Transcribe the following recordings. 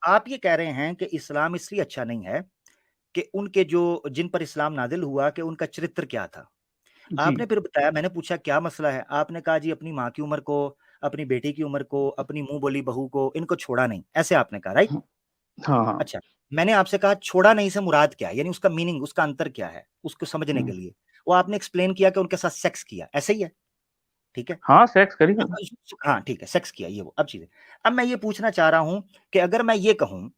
आप ये कह रहे हैं कि इस्लाम इसलिए अच्छा नहीं है कि उनके जो जिन पर इस्लाम नाजिल हुआ कि उनका चरित्र क्या था। जी आपने फिर बताया, मैंने पूछा क्या मसला है, आपने कहा जी अपनी माँ की उम्र को, अपनी बेटी की उम्र को, अपनी मुंह बोली बहू को, इनको छोड़ा नहीं, ऐसे आपने कहा, राइट? हाँ हाँ अच्छा, मैंने आपसे कहा छोड़ा नहीं से मुराद क्या है, यानी उसका मीनिंग, उसका अंतर क्या है, उसको समझने के लिए वो आपने एक्सप्लेन किया कि उनके साथ सेक्स किया, ऐसे ही है, ठीक है? हाँ सेक्स करी हाँ हाँ, ठीक है, सेक्स किया, ये वो अब चीजें। अब मैं ये पूछना चाह रहा हूं कि अगर मैं ये कहूं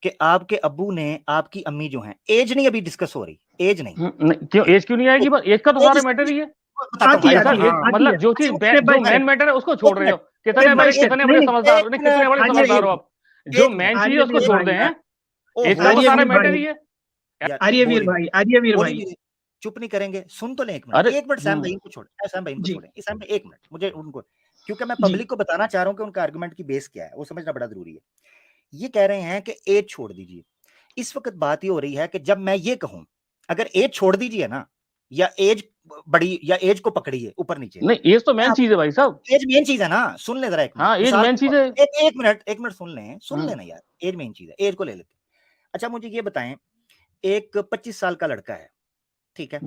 कि आपके अब्बू ने आपकी अम्मी जो हैं, एज नहीं अभी डिस्कस हो रही, एज नहीं, नहीं, क्यों एज क्यों नहीं आएगी? बस एज का तो सारा मैटर ही है बताता हूँ आती भाई, है, भाई साहब। आती है, एक आती है। मतलब जो अच्छा, चीज मुझे जो भाई मेन मैटर है उसको छोड़ एक रहे हो। मिनट, कितने एक बड़े मिनट, एक कितने मिनट, बड़े नहीं, समझदार एक नहीं, कितने मिनट, बड़े आर्य समझदार हो वीर, आप। जो एक मिनट, मेन चीज है आर्य उसको वीर छोड़ भाई, दे हैं। एज का ओहो, तो आर्य सारा वीर मैटर भाई, ही है। यार आर्य बोल वीर ही भाई, आर्य वीर बोल ही भाई। नहीं रहे, चुप नहीं करेंगे, सुन तो ले एक अरे मिनट सैम भाई इनको छोड़, सैम भाई इनको जी छोड़ें, सैम भाई एक मिनट, मुझे उनको, क्योंकि मैं जी पब्लिक को बताना चाह रहा हूँ कि उनका आर्गुमेंट की बेस क्या है, वो समझना बड़ा जरूरी है। ये कह रहे हैं कि एज छोड़ दीजिए। इस वक्त बात ये हो रही है कि जब मैं ये कहूं, अगर एज छोड़ दीजिए ना, या एज बड़ी, या एज को पकड़िए ऊपर नीचे, नहीं, एज तो मेन चीज है भाई साहब। एज मेन चीज है ना, सुन ले जरा एक मिनट, हाँ एज मिसाल मेन के चीज तौर है। पे, एक मिनट सुन लेना यार, एज मेन चीज है, एज को ले लेते हैं। अच्छा मुझे ये बताएं, एक 25 साल का लड़का है, ठीक है,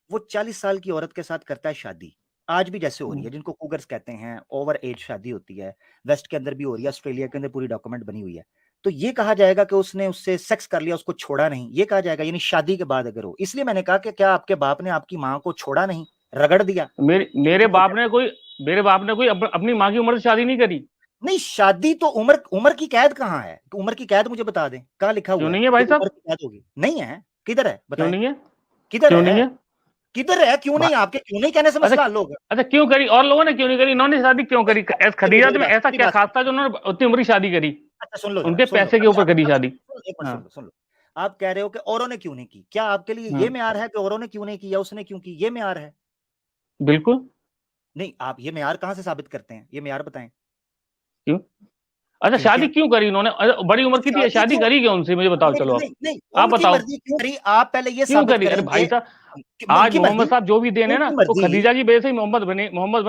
वो 40 साल की औरत के साथ करता है शादी, आज भी जैसे हो रही है, जिनको कूगर्स कहते हैं, ओवर एज शादी होती है, वेस्ट के अंदर भी हो रही है, ऑस्ट्रेलिया के अंदर पूरी डॉक्यूमेंट बनी हुई है, तो ये कहा जाएगा कि उसने उससे सेक्स कर लिया, उसको छोड़ा नहीं, ये कहा जाएगा, यानी शादी के बाद अगर हो। इसलिए मैंने कहा कि क्या आपके बाप ने आपकी माँ को छोड़ा नहीं, रगड़ दिया? मेरे बाप ने कोई अपनी माँ की उम्र से शादी नहीं करी। नहीं, शादी तो उम्र, उम्र की कैद कहाँ है? उम्र की कैद मुझे बता दें, कहाँ लिखा क्यों हुआ है नहीं है कि भाई उम्र साहब? की कैद होगी? नहीं है, किधर है क्यों बताएं, नहीं है? किधर क्यों नहीं है, है? किधर है? क्यों भा- नहीं? आपके क्यों नहीं कहने से अच्छा मसला हल होगा। अच्छा, क्यों करी और लोगों ने क्यों नहीं करी? इन्होंने शादी क्यों करी? खदीजा में ऐसा मेरी क्या बात खास सुनो, था जो उन्होंने उतनी उम्र की शादी करी? अच्छा सुन लो जरा, उनके सुन लो पैसे के अभी ऊपर आप करी अभी शादी। एक मिनट हाँ सुन लो। आप कह रहे हो कि औरों ने क्यों नहीं की, क्या आपके लिए ये हाँ मेयार है कि औरों ने क्यों नहीं की या उसने क्यों की, ये मेयार है? बिल्कुल। नहीं, आप ये मेयार कहाँ से साबित करते हैं, ये मेयार बताएं। क्यों? अच्छा, क्योंकि शादी क्यों करी इन्होंने? बड़ी उम्र की थी, शादी शादी क्यों, करी क्यों उनसे? मुझे बताओ, नहीं चलो नहीं नहीं, आप उनकी बताओ मर्जी क्यों करी, आप पहले ये क्यों साबित करी? अरे भाई करेंगे साहब, कि आज उनकी मोहम्मद मर्जी, साहब जो भी देने हैं ना, उनकी वो मर्जी। खदीजा की वजह से ही मोहम्मद बने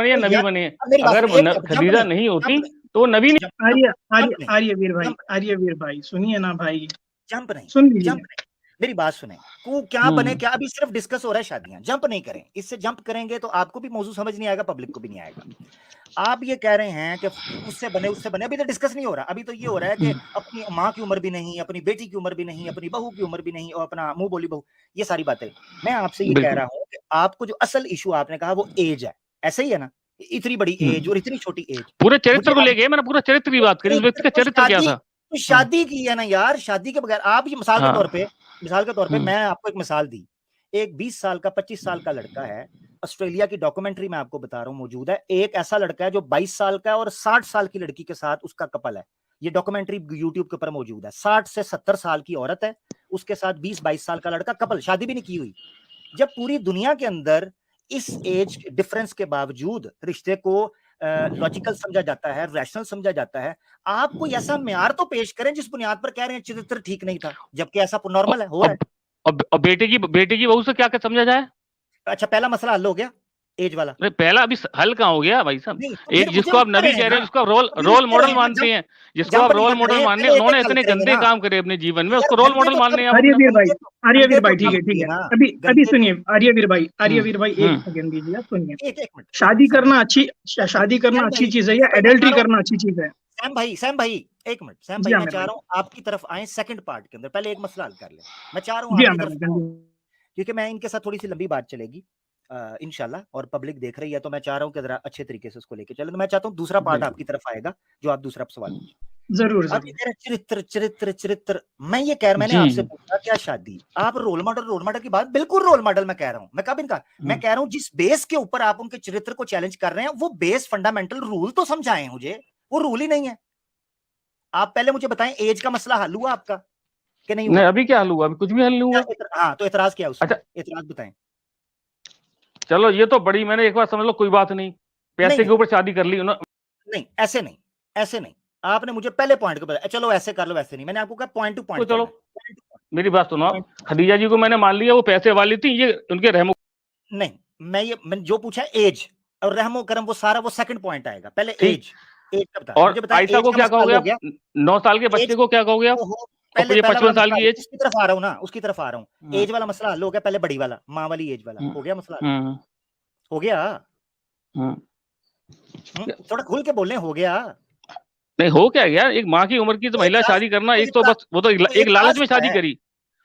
या तो नबी यार बने। अब मेरी बात अगर सुनो, एक जंप खदीजा नहीं, नहीं होती जंप नहीं, तो वो नबी नहीं। आर्य आर्य जंप नहीं, आर्य वीर भाई, जंप नहीं, आर्य वीर भाई, सुनिए ना भाई, जंप नहीं, सुन जंप लीजिए। नहीं, मेरी बात सुने, को क्या बने हम्म क्या, अभी सिर्फ डिस्कस हो रहा है शादियां, जंप नहीं करें, इससे जंप करेंगे तो आपको भी मौजूद समझ नहीं आएगा, पब्लिक को भी नहीं आएगा। आप ये कह रहे हैं कि उससे बने, अभी तो डिस्कस नहीं हो रहा, अभी तो ये हो रहा है कि अपनी माँ की उम्र भी नहीं, अपनी बेटी की उम्र भी नहीं, अपनी बहू की उम्र भी नहीं, और अपना मुंह बोली बहू, ये सारी बातें। मैं आपसे ये कह बिल्कुल। रहा हूं कि आपको जो असल इशू आपने कहा वो एज है, ऐसे ही है ना, इतनी बड़ी एज और इतनी छोटी एज, पूरे चरित्र मुझे को आप लेके मैंने पूरा चरित्र की बात करी, उस व्यक्ति का तो चरित्र क्या शादी, था। तो शादी की है ना यार, शादी के बगैर आप, ये मिसाल के तौर हाँ पे, मैं आपको एक मिसाल दी, एक 20 साल का 25 साल का लड़का है, ऑस्ट्रेलिया की डॉक्यूमेंट्री में आपको बता रहा हूं मौजूद है, एक ऐसा लड़का है जो 22 साल का है और 60 साल की लड़की के साथ उसका कपल है, ये डॉक्यूमेंट्री यूट्यूब के ऊपर मौजूद है, 60 से 70 साल की औरत है, उसके साथ 20-22 साल का लड़का, कपल, शादी भी नहीं की हुई। जब पूरी दुनिया के अंदर इस एज डिफरेंस के बावजूद रिश्ते को लॉजिकल समझा जाता है, रैशनल समझा जाता है, आप कोई ऐसा म्यार तो पेश करें जिस बुनियाद पर कह रहे हैं चरित्र ठीक नहीं था, जबकि ऐसा नॉर्मल है, हो रहा है। अब बेटे की बहू से क्या क्या समझा जाए? अच्छा, पहला मसला हल हो गया, एज वाला। अरे पहला अभी हल कहाँ हो गया भाई साहब? नहीं तो एक फिर मुझे जिसको आप रुकते नबी रहे कह ना, रहे हैं, जिसको आप अभी रोल रुकते मॉडल रहे ना, मानते हैं, जिसको जंप आप नहीं रोल कर मॉडल रहे, मानने, पहले एक उन्होंने एक हल इतने करेंगे गंदे ना, काम करे अपने जीवन में, उसको यार रोल गंदे मॉडल तो मानने आप? आर्य वीर भाई, आर्य वीर भाई, ठीक जंप है, ठीक किए है, ना, अभी गंदे सुनिए, तो आर्य वीर भाई, एक हम्म सेकंड दीजिए, सुनिए। एक मिनट शादी करना अच्छी चीज है या मैं चाह एडल्ट्री रहा हूँ, करना अच्छी चीज है? सैम भाई एक मिनट, सैम जी भाई हाँ मैं मेरे चाह भाई, रहा हूँ आपकी तरफ आए सेकंड पार्ट के अंदर, पहले एक मसला हल कर ले, मैं चाह रहा हूँ जी हाँ आपकी मेरे तरफ भाई, आऊं, क्योंकि मैं इनके साथ थोड़ी सी लंबी बात चलेगी इंशाल्लाह, और पब्लिक देख रही है, तो मैं चाह रहा हूँ कि जरा अच्छे तरीके से उसको लेके चले, तो मैं चाहता हूँ दूसरा पार्ट बिल्कुल। आपकी तरफ आएगा, जो आप दूसरा सवाल पूछे। जरूर अब ये जरूर। कह रहे चरित्र चरित्र चरित्र, मैं ये कह, मैंने जी आपसे पूछा क्या शादी, आप रोल मॉडल की बात, बिल्कुल रोल मॉडल मैं कह रहा हूं, मैं कब इनका, मैं कह रहा हूं जिस बेस के ऊपर आप उनके चरित्र को चैलेंज कर रहे हैं, वो बेस फंडामेंटल रूल तो समझाएं मुझे, वो रूल ही नहीं है। आप पहले मुझे बताएं, एज का मसला हल हुआ आपका कि नहीं नहीं, हुआ? अभी क्या हल हुआ? अभी कुछ भी हल नहीं हुआ। हाँ, तो एतराज क्या है उसमें, अच्छा एतराज बताएं। चलो, ये तो बड़ी, मैंने एक बार समझ लो, कोई बात नहीं, नहीं पैसे के नहीं ऊपर शादी कर ली उन्होंने। नहीं, ऐसे नहीं, ऐसे नहीं, आपने मुझे पहले पॉइंट को बताया, चलो ऐसे कर लो, वैसे नहीं, मैंने आपको कहा पॉइंट टू तो पॉइंट चलो चलना है, मेरी बात सुनो आप, पॉइंट। खदीजा जी को मैंने मान लिया वो पैसे वाली थी, ये उनके रहमो। नहीं, मैंने जो पूछा एज और रहमो करम, वो सारा वो सेकंड पॉइंट आएगा, पहले ठीक, एज। एज का बता, और मुझे बताएं आयशा एज को का क्या मसला कहोगे हो आप? गया? 9 साल के बच्चे एज को क्या कहोगे आप? ओहो, और पहले ये पहला वाला 55 साल मसला की हल, एज। उसकी तरफ आ रहा हूँ ना, उसकी तरफ आ रहा हूँ। हम्म, एज वाला मसला हल हो गया, पहले बड़ी वाला माँ वाली एज वाला हम्म, हो गया मसला हल? हम्म, हो गया? हम्म। थोड़ा खुल के बोले, हो गया? नहीं, हो क्या गया? एक माँ की उम्र की तो तो महिला एतराज शादी करना, तो एक तो एतरा बस वो तो तो एक लालच एतराज में क्या शादी है? करी।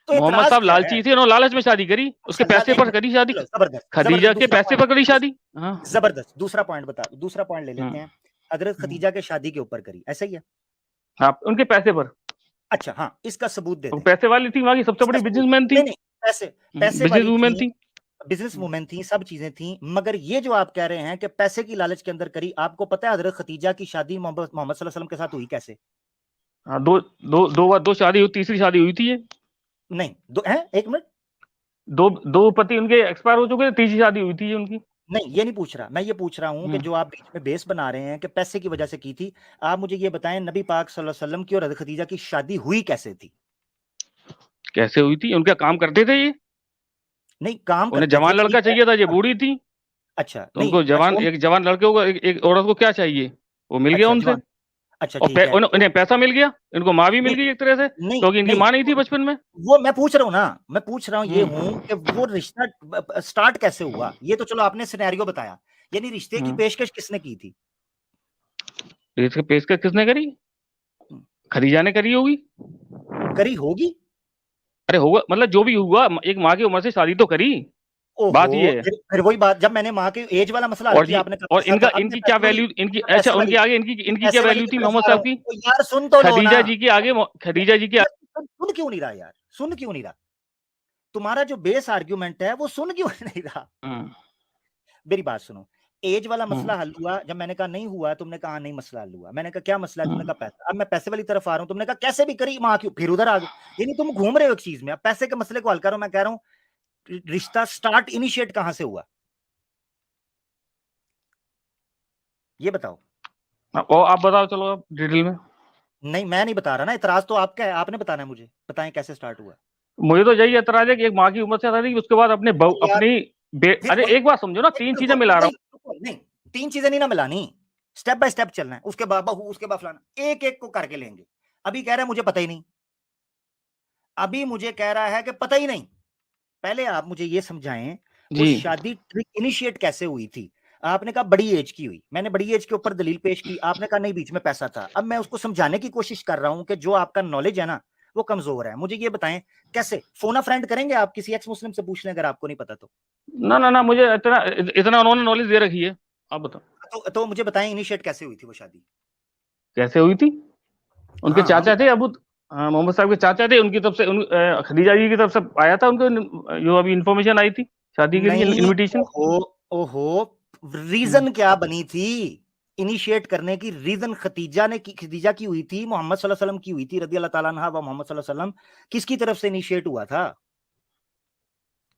तो मोहम्मद एतराज साहब क्या है? लालची थे, उन्होंने लालच में शादी करी, उसके अच्छा, पैसे एक पर मिनट, करी शादी। चलो जबरदस्त खदीजा जबरदस्त, के दूसरा पैसे पॉइंट, पर करी शादी। हाँ। जबरदस्त, दूसरा पॉइंट बता, दूसरा पॉइंट ले लेते हम्म, हैं। हजरत हम्म। खदीजा के शादी के ऊपर करी, ऐसा ही है? हाँ, उनके पैसे पर। अच्छा, हाँ, इसका सबूत दे वो दें। पैसे वाली थी, वहां की सबसे इसका बड़ी सबूत, बिजनेसमैन थी। नहीं नहीं, पैसे पैसे बिजनेस वाली वूमेन थी, थी। बिजनेस वुमेन थी, सब चीजें थी, मगर ये जो आप कह रहे हैं कि पैसे की लालच के अंदर करी, आपको पता है हजरत खदीजा की शादी मोहम्मद मोहम्मद सल्लल्लाहु अलैहि वसल्लम के साथ हुई कैसे? हाँ, दो दो दो बार, दो शादी हुई, तीसरी शादी हुई थी ये। नहीं, दो है, एक मिनट, दो दो पति उनके एक्सपायर हो चुके थे, तीसरी शादी हुई थी ये उनकी। नहीं ये नहीं पूछ रहा मैं, ये पूछ रहा हूं कि हम्म। जो आप बीच में बेस बना रहे हैं कि पैसे की वजह से की थी, आप मुझे ये बताएं नबी पाक सल्लल्लाहु अलैहि वसल्लम की और हजरत खदीजा की शादी हुई कैसे थी? कैसे हुई थी? उनका काम करते थे ये। नहीं, काम उन्हें करते थे जवान ठीक लड़का है। चाहिए था, ये बूढ़ी थी। अच्छा, तो नहीं, उनको अच्छा जवान, एक जवान लड़के को, एक औरत को क्या चाहिए, वो मिल गया अच्छा उनसे। जवान, अच्छा और ठीक है, इन्हें पैसा मिल गया, इनको माँ भी मिल नहीं गई एक तरह से, नहीं क्योंकि इनकी नहीं, माँ नहीं थी बचपन में। वो मैं पूछ रहा हूँ ना, मैं पूछ रहा हूँ ये हूँ हम्म, कि वो रिश्ता स्टार्ट कैसे हुआ, ये तो चलो आपने सिनेरियो बताया, यानी रिश्ते की हम्म। पेशकश किसने की थी? इसके पेशकश किसने करी? हम्म, खदीजा ने करी होगी। करी होगी? अरे होगा, मतलब जो भी हुआ, एक माँ की उम्र से शादी तो करी। ओहो, बात ये है। फिर वही बात, जब मैंने माँ के एज वाला मसला हल और किया ये, आपने कहा और पैसा था, अब मैं इनकी क्या वैल्यू, इनकी, अच्छा, पैसे वाली उनके आगे इनकी क्या पैसे वाली वैल्यू की थी तरफ मोहम्मद आ रहा साहब हूँ। की? तो यार सुन तो लो ना, खदीजा जी के आगे, खदीजा जी के आगे। सुन क्यों नहीं रहा यार, सुन क्यों नहीं रहा? तुम्हारा जो बेस आर्ग्यूमेंट है वो सुन क्यों नहीं रहा? हम्म, मेरी बात सुनो, एज वाला हम्म, मसला हल हुआ, जब मैंने कहा नहीं हुआ, तुमने कहा नहीं मसला हल हुआ, मैंने कहा क्या मसला है, तुमने हम्म, कहा पैसा, अब मैं पैसे वाली तरफ आ रहा हूं, तुमने कहा कैसे भी करी मां क्यों, फिर उधर आ गए, यानी तुम घूम रहे हो एक चीज में। अब पैसे के मसले को हल करो, मैं कह रहा हूं रिश्ता स्टार्ट इनिशिएट कहां से हुआ, ये बताओ। और आप बताओ, चलो आप डिटेल में। नहीं मैं नहीं बता रहा ना, इतराज तो आपका है, आपने बताना है मुझे, बताएं कैसे स्टार्ट हुआ। मुझे तो यही एतराज है कि एक माँ की उम्र से शादी, उसके बाद तो यार, अपनी फिर अरे वही, एक बात समझो ना, तीन चीजें मिला रहा नहीं हूँ। नहीं, तीन चीजें नहीं ना मिलानी, स्टेप बाय स्टेप चलना है, उसके बाद बहू, उसके बाद फलाना, एक एक को करके लेंगे। अभी कह रहा है मुझे पता ही नहीं, अभी मुझे कह रहा है कि पता ही नहीं। पहले आप मुझे ये समझाएं, वो जी। शादी ट्रिक इनिशिएट कैसे हुई थी? आपने कहा बड़ी एज की हुई, मैंने बड़ी एज के ऊपर दलील पेश की, आपने कहा नहीं बीच में पैसा था। अब मैं उसको समझाने की कोशिश कर रहा हूं कि जो आपका नॉलेज है ना वो कमजोर है। मुझे ये बताएं कैसे, फोन अ फ्रेंड करेंगे आप, किसी एक्स मुस्लिम से पूछ लें अगर आपको नहीं पता तो। ना ना ना, मुझे इतना इतना उन्होंने नॉलेज दे रखी है। आप बताओ तो मुझे बताएं इनिशिएट कैसे हुई थी वो शादी? कैसे हुई थी। उनके हाँ चाचा थे अबू, हाँ, मोहम्मद साहब के चाचा थे, उनकी तरफ से, खदीजा जी की तरफ से आया था उनको, जो अभी इंफॉर्मेशन आई थी शादी के लिए, नहीं, इनविटेशन। ओहो ओहो, रीजन क्या बनी थी इनिशिएट करने की? रीजन खदीजा की हुई थी, मोहम्मद सल्लल्लाहु अलैहि वसल्लम की हुई थी, रदी अल्लाह ताला अन्हा व मोहम्मद सल्लल्लाहु अलैहि वसल्लम, किसकी तरफ से इनिशिएट हुआ था?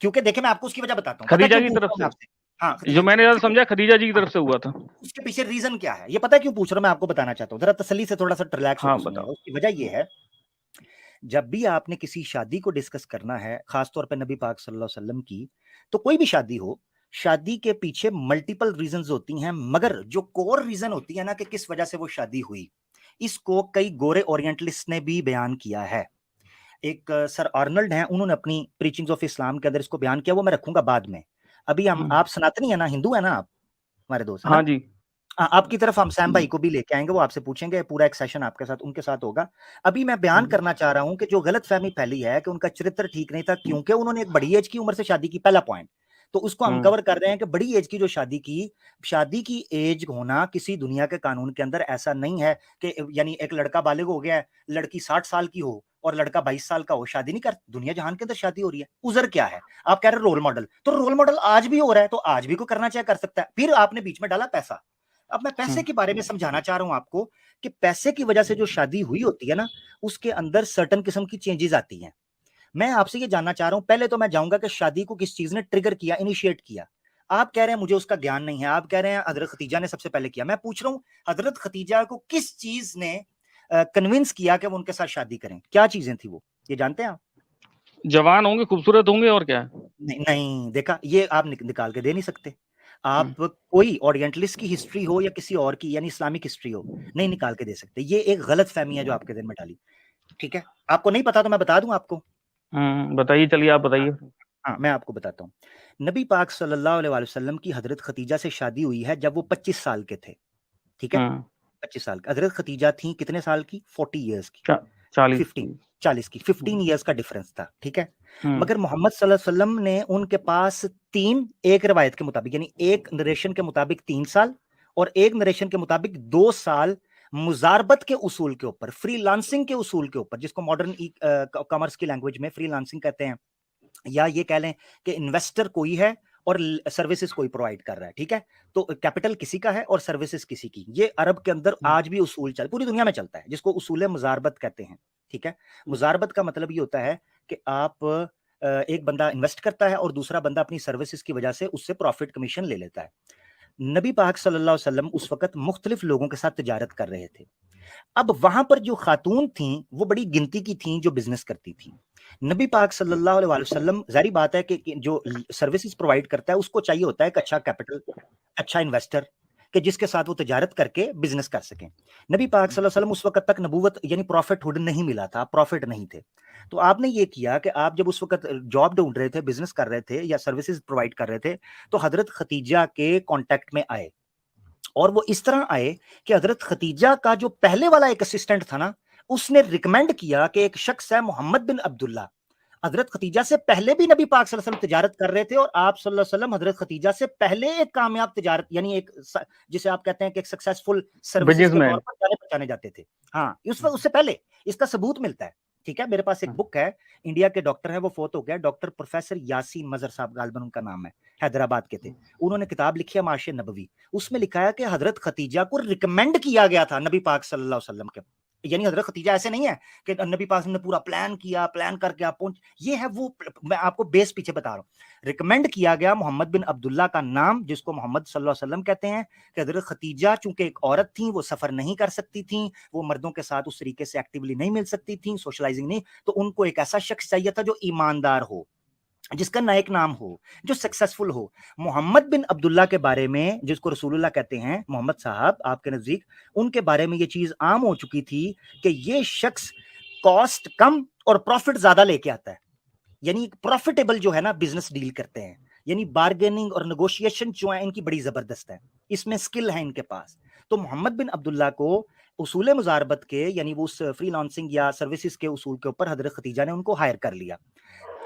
क्योंकि देखिए मैं आपको उसकी वजह बताता हूँ, पता खदीजा क्यों की पूछ तरफ रहा हूँ मैं से, आपसे? हाँ, जो खदीजा की मैंने तरफ ज्यादा से। समझा, खदीजा जी की हाँ, तरफ से हुआ था। उसके पीछे रीजन क्या है ये पता है क्यों पूछ रहा हूं? मैं आपको बताना चाहता हूँ, जरा तसल्ली से थोड़ा सा रिलैक्स हाँ होकर सुनिएगा। बताओ। उसकी वजह ये है, जब भी आपने किसी शादी को डिस्कस करना है, खासतौर पे नबी पाक सल्लल्लाहु अलैहि वसल्लम की, तो कोई भी शादी हो, शादी के पीछे मल्टीपल रीजंस होती हैं, मगर जो कोर रीजन होती है ना कि किस वजह से वो शादी हुई, इसको कई गोरे ओरिएंटलिस्ट ने भी बयान किया है। एक सर आर्नल्ड हैं, उन्होंने अपनी प्रीचिंग्स ऑफ इस्लाम के अंदर इसको बयान किया, वो मैं रखूंगा बाद में। अभी हम, आप सनातनी है ना, हिंदू है ना आप, हमारे दोस्त है हाँ ना? जी। आपकी तरफ हम सैम भाई को भी लेके आएंगे, वो आपसे पूछेंगे, पूरा एक सेशन आपके साथ उनके साथ होगा। अभी मैं बयान करना चाह रहा हूं कि जो गलतफहमी फैली है कि उनका चरित्र ठीक नहीं था क्योंकि उन्होंने एक बड़ी एज की उम्र से शादी की, पहला पॉइंट। तो उसको हम कवर कर रहे हैं कि बड़ी एज की जो शादी की एज होना किसी दुनिया के कानून के अंदर ऐसा नहीं है कि यानी एक लड़का बालिग हो गया है, लड़की 60 साल की हो और लड़का 22 साल का हो, शादी नहीं कर, दुनिया जहान के अंदर शादी हो रही है। उजर क्या है? आप कह रहे रोल मॉडल, तो रोल मॉडल आज भी हो रहा है, तो आज भी को करना चाहे कर सकता है। फिर आपने बीच में डाला पैसा। अब मैं पैसे के बारे में समझाना चाह रहा हूं आपको कि पैसे की वजह से जो शादी हुई होती है ना, उसके अंदर सर्टेन किस्म की चेंजेस आती हैं। मैं आपसे ये जानना चाह रहा हूं, पहले तो मैं जाऊंगा कि शादी को किस चीज ने ट्रिगर किया, इनिशिएट किया। आप कह रहे हैं मुझे उसका ज्ञान नहीं है, आप कह रहे हैं हजरत खतीजा ने सबसे पहले किया। मैं पूछ रहा हूं हजरत खतीजा को किस चीज ने कन्विंस किया कि वो उनके साथ शादी करें? क्या चीजें थी वो, ये जानते हैं आप? जवान होंगे, खूबसूरत होंगे, और क्या है। नहीं नहीं, देखा, ये आप निकाल के दे नहीं सकते। आप कोई ओरिएंटलिस्ट की हिस्ट्री हो या किसी और की यानी इस्लामिक हिस्ट्री हो, नहीं निकाल के दे सकते। ये एक गलत फहमी है जो आपके दिन में डाली। ठीक है, आपको नहीं पता तो मैं बता दूं आपको। बताइए, चलिए आप बताइए। हाँ, मैं आपको बताता हूँ। नबी पाक सल्लल्लाहु अलैहि वसल्लम की हजरत खतीजा से शादी हुई है जब वो 25 साल के थे। ठीक है, 25 साल की हजरत खतीजा थी कितने साल की? 40 ईयर्स की, 40 की, 15 ईयर्स का डिफरेंस था। ठीक है, मगर मोहम्मद सल्लल्लाहु अलैहि वसल्लम ने उनके पास एक रिवायत के मुताबिक यानी एक नरेशन के मुताबिक 3 साल और एक नरेशन के मुताबिक 2 साल मुजारबत के उसूल के ऊपर, फ्रीलांसिंग के उसूल के ऊपर, जिसको मॉडर्न कॉमर्स की लैंग्वेज में फ्रीलांसिंग कहते हैं, या ये कह लें कि इन्वेस्टर कोई है और सर्विसेज कोई प्रोवाइड कर रहा है। ठीक है, तो कैपिटल किसी का है और सर्विसेज किसी की। ये अरब के अंदर आज भी उसूल पूरी दुनिया में चलता है, जिसको उसूल मुजारबत कहते हैं। ठीक है, मुजारबत का मतलब ये होता है कि आप एक बंदा इन्वेस्ट करता है और दूसरा बंदा अपनी सर्विसेज की वजह से उससे प्रॉफिट कमीशन ले लेता है। नबी पाक सल्लल्लाहु अलैहि वसल्लम उस वक्त मुख्तलिफ लोगों के साथ तिजारत कर रहे थे। अब वहां पर जो खातून थी वो बड़ी गिनती की थी जो बिजनेस करती थी। नबी पाक सल्लल्लाहु अलैहि वसल्लम, जारी बात है कि जो सर्विसेज प्रोवाइड करता है उसको चाहिए होता है एक अच्छा कैपिटल, अच्छा इन्वेस्टर कि जिसके साथ वो तिजारत करके बिजनेस कर सकें। नबी पाक सल्लल्लाहु अलैहि वसल्लम उस वक्त तक नबूवत यानी प्रॉफिटहुड नहीं मिला था, प्रॉफिट नहीं थे। तो आपने ये किया कि आप जब उस वक्त जॉब ढूंढ रहे थे, बिजनेस कर रहे थे या सर्विसेज प्रोवाइड कर रहे थे, तो हजरत खतीजा के कांटेक्ट में आए। और वो इस तरह आए कि हजरत खतीजा का जो पहले वाला एक असिस्टेंट था ना, उसने रिकमेंड किया कि एक शख्स है मोहम्मद बिन अब्दुल्ला, हजरत खतीजा से पहले भी नबी पाक सल्लल्लाहु अलैहि वसल्लम तिजारत कर रहे थे और आप सल्लल्लाहु अलैहि वसल्लम हजरत खतीजा से पहले एक कामयाब तिजारत यानी एक जिसे आप कहते हैं कि एक सक्सेसफुल सर्विसेज के तौर पर जाने पहचाने जाते थे। हाँ, उससे पहले इसका सबूत मिलता है। ठीक है, मेरे पास एक बुक है, इंडिया के डॉक्टर है, वो फोत हो गया, डॉक्टर प्रोफेसर यासीन मजहर साहब गालबन उनका नाम है, हैदराबाद के थे। उन्होंने किताब लिखी है माशे नबवी, उसमें लिखा है कि हजरत खतीजा को रिकमेंड किया गया था नबी पाक सल्लल्लाहु अलैहि वसल्लम के। यानी हजरत खतीजा ऐसे नहीं है कि नबी पाक ने पूरा प्लान किया, प्लान करके आप पहुंच, ये है वो, मैं आपको बेस पीछे बता रहा हूं। रिकमेंड किया गया मोहम्मद बिन अब्दुल्ला का नाम, जिसको मोहम्मद सल्लल्लाहु अलैहि वसल्लम कहते हैं, कि हजरत खतीजा चूंकि एक औरत थी, वो सफर नहीं कर सकती थी, वो मर्दों के साथ उस तरीके से एक्टिवली नहीं मिल सकती थी, सोशलाइजिंग नहीं, तो उनको एक ऐसा शख्स चाहिए था जो ईमानदार हो, जिसका नायक नाम हो, जो सक्सेसफुल हो। मोहम्मद बिन अब्दुल्ला के बारे में, जिसको रसूलुल्लाह कहते हैं, मोहम्मद साहब आपके नजदीक, उनके बारे में ये चीज आम हो चुकी थी कि ये शख्स कॉस्ट कम और प्रॉफिट ज्यादा लेके आता है, यानी प्रॉफिटेबल जो है ना बिजनेस डील करते हैं, यानी बार्गेनिंग और नेगोशिएशन जो है इनकी बड़ी जबरदस्त है, इसमें स्किल है इनके पास। तो मोहम्मद बिन अब्दुल्ला को उसूल मुजारबत के यानी वो उस फ्रीलांसिंग या सर्विसेज के उसूल के ऊपर हजरत खतीजा ने उनको हायर कर लिया।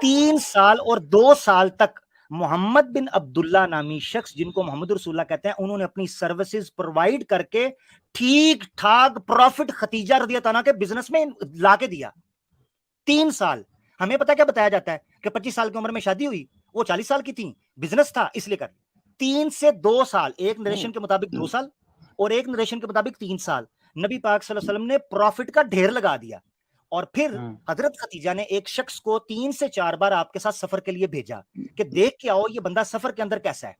3 साल और 2 साल तक मोहम्मद बिन अब्दुल्ला नामी शख्स, जिनको मोहम्मद रसूलुल्लाह कहते हैं, उन्होंने अपनी सर्विसेज प्रोवाइड करके ठीक ठाक प्रॉफिट खतीजा रज़ियल्लाहु अन्हा के बिजनेस में लाके दिया। 3 साल। हमें पता क्या बताया जाता है कि 25 साल की उम्र में शादी हुई, वो 40 साल की थी, बिजनेस था इसलिए कर। 3 से 2 साल, एक नरेशन के मुताबिक 2 साल और एक नरेशन के मुताबिक 3 साल नबी पाक सल्लल्लाहु अलैहि वसल्लम ने प्रॉफिट का ढेर लगा दिया। और फिर हजरत खतीजा ने एक शख्स को 3 से 4 बार आपके साथ सफर के लिए भेजा कि देख के आओ ये बंदा सफर के अंदर कैसा है,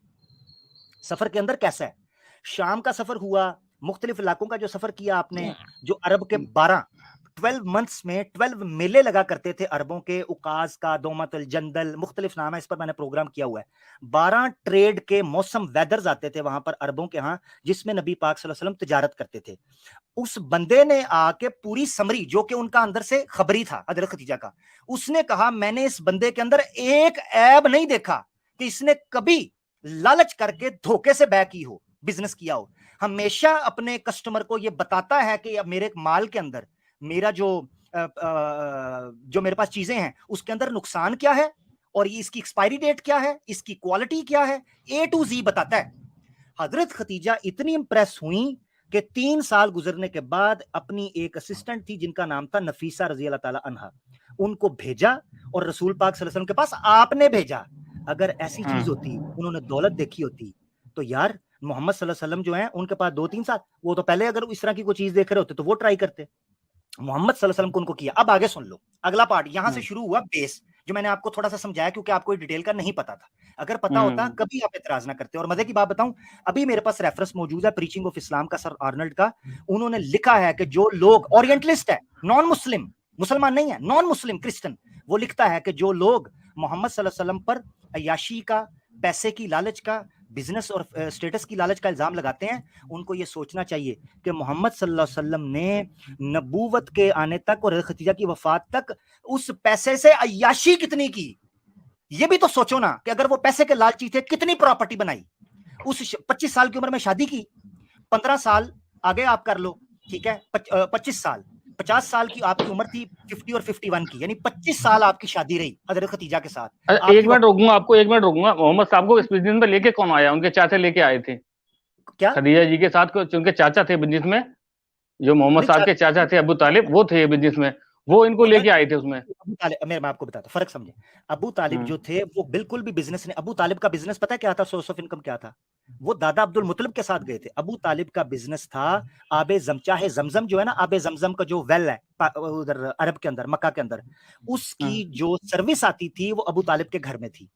सफर के अंदर कैसा है। शाम का सफर हुआ, मुख्तलिफ इलाकों का जो सफर किया आपने, जो अरब के 12 मंथ्स में 12 मेले लगा करते थे अरबों के, उकाज का, दोमतल जंदल, मुख्तलिफ नाम है, इस पर मैंने प्रोग्राम किया हुआ है। 12 ट्रेड के मौसम वेदर्स आते थे वहां पर अरबों के यहाँ, जिसमें नबी पाक सल्लल्लाहु अलैहि वसल्लम तिजारत करते थे। उस बंदे ने आके पूरी समरी, जो कि उनका अंदर से खबरी था हजरत खतीजा का, उसने कहा मैंने इस बंदे के अंदर एक ऐब नहीं देखा कि इसने कभी लालच करके धोखे से बै की हो, बिजनेस किया हो। हमेशा अपने कस्टमर को यह बताता है कि मेरे माल के अंदर, मेरा जो मेरे पास चीजें हैं उसके अंदर नुकसान क्या है और ये इसकी एक्सपायरी डेट क्या है, इसकी क्वालिटी क्या है, A to Z बताता है। हजरत खतीजा इतनी इंप्रेस हुई कि 3 साल गुजरने के बाद अपनी एक असिस्टेंट थी जिनका नाम था नफीसा रज़ियल्लाहु ताला अन्हा, उनको भेजा और रसूल पाक सल्लल्लाहु अलैहि वसल्लम के पास आपने भेजा। अगर ऐसी चीज होती, उन्होंने दौलत देखी होती, तो यार मोहम्मद सल्लल्लाहु अलैहि वसल्लम जो है उनके पास 2-3 साल, वो तो पहले अगर इस तरह की कोई चीज देख रहे होते तो वो ट्राई करते। मोहम्मद सल्लल्लाहु अलैहि वसल्लम को उनको किया। अब आगे सुन लो, अगला पार्ट यहां से शुरू हुआ, बेस जो मैंने आपको थोड़ा सा समझाया क्योंकि आपको डिटेल का नहीं पता था। अगर पता होता कभी आप इतराज ना करते। और मजे की बात बताऊं, अभी मेरे पास रेफरेंस मौजूद है प्रीचिंग ऑफ इस्लाम का, सर आर्नल्ड का। उन्होंने लिखा है कि जो लोग ओरिएंटलिस्ट है, नॉन मुस्लिम, मुसलमान नहीं है, नॉन मुस्लिम क्रिश्चियन, वो लिखता है कि जो लोग मोहम्मद सल्लल्लाहु अलैहि वसल्लम पर अय्याशी का, पैसे की लालच का, बिजनेस और स्टेटस की लालच का इल्जाम लगाते हैं, उनको ये सोचना चाहिए कि मोहम्मद सल्लल्लाहु अलैहि वसल्लम ने नबूवत के आने तक और खदीजा की वफात तक उस पैसे से अय्याशी कितनी की, ये भी तो सोचो ना कि अगर वो पैसे के लालची थे कितनी प्रॉपर्टी बनाई। उस 25 साल की उम्र में शादी की, 15 साल आगे आप कर लो, ठीक है, 25 साल, 50 साल की आपकी उम्र थी, 50 और 51 की, यानी 25 साल आपकी शादी रही हजरत खदीजा के साथ। एक मिनट रोकूंगा आपको, एक मिनट रोकूंगा। मोहम्मद साहब को इस बिजनेस में लेके कौन आया? उनके चाचा लेके आए थे क्या? खदीजा जी के साथ, उनके चाचा थे बिजनेस में, जो मोहम्मद साहब के चाचा थे अबू तालिब, वो थे बिजनेस में, वो इनको लेके आए थे उसमें। अबू तालिब, मैं आपको बताता हूं, फर्क समझे। अबू तालिब जो थे वो बिल्कुल भी बिजनेस नहीं, अबू तालिब का बिजनेस पता है क्या था, सोर्स ऑफ इनकम क्या था? वो दादा अब्दुल मुतलिब के साथ गए थे। अबू तालिब का बिजनेस था आबे चाहे जमजम जो है ना, आबे जमजम का जो वेल है उधर अरब के अंदर, मक्का के अंदर, उसकी जो सर्विस आती थी वो अबू तालिब के घर में थी।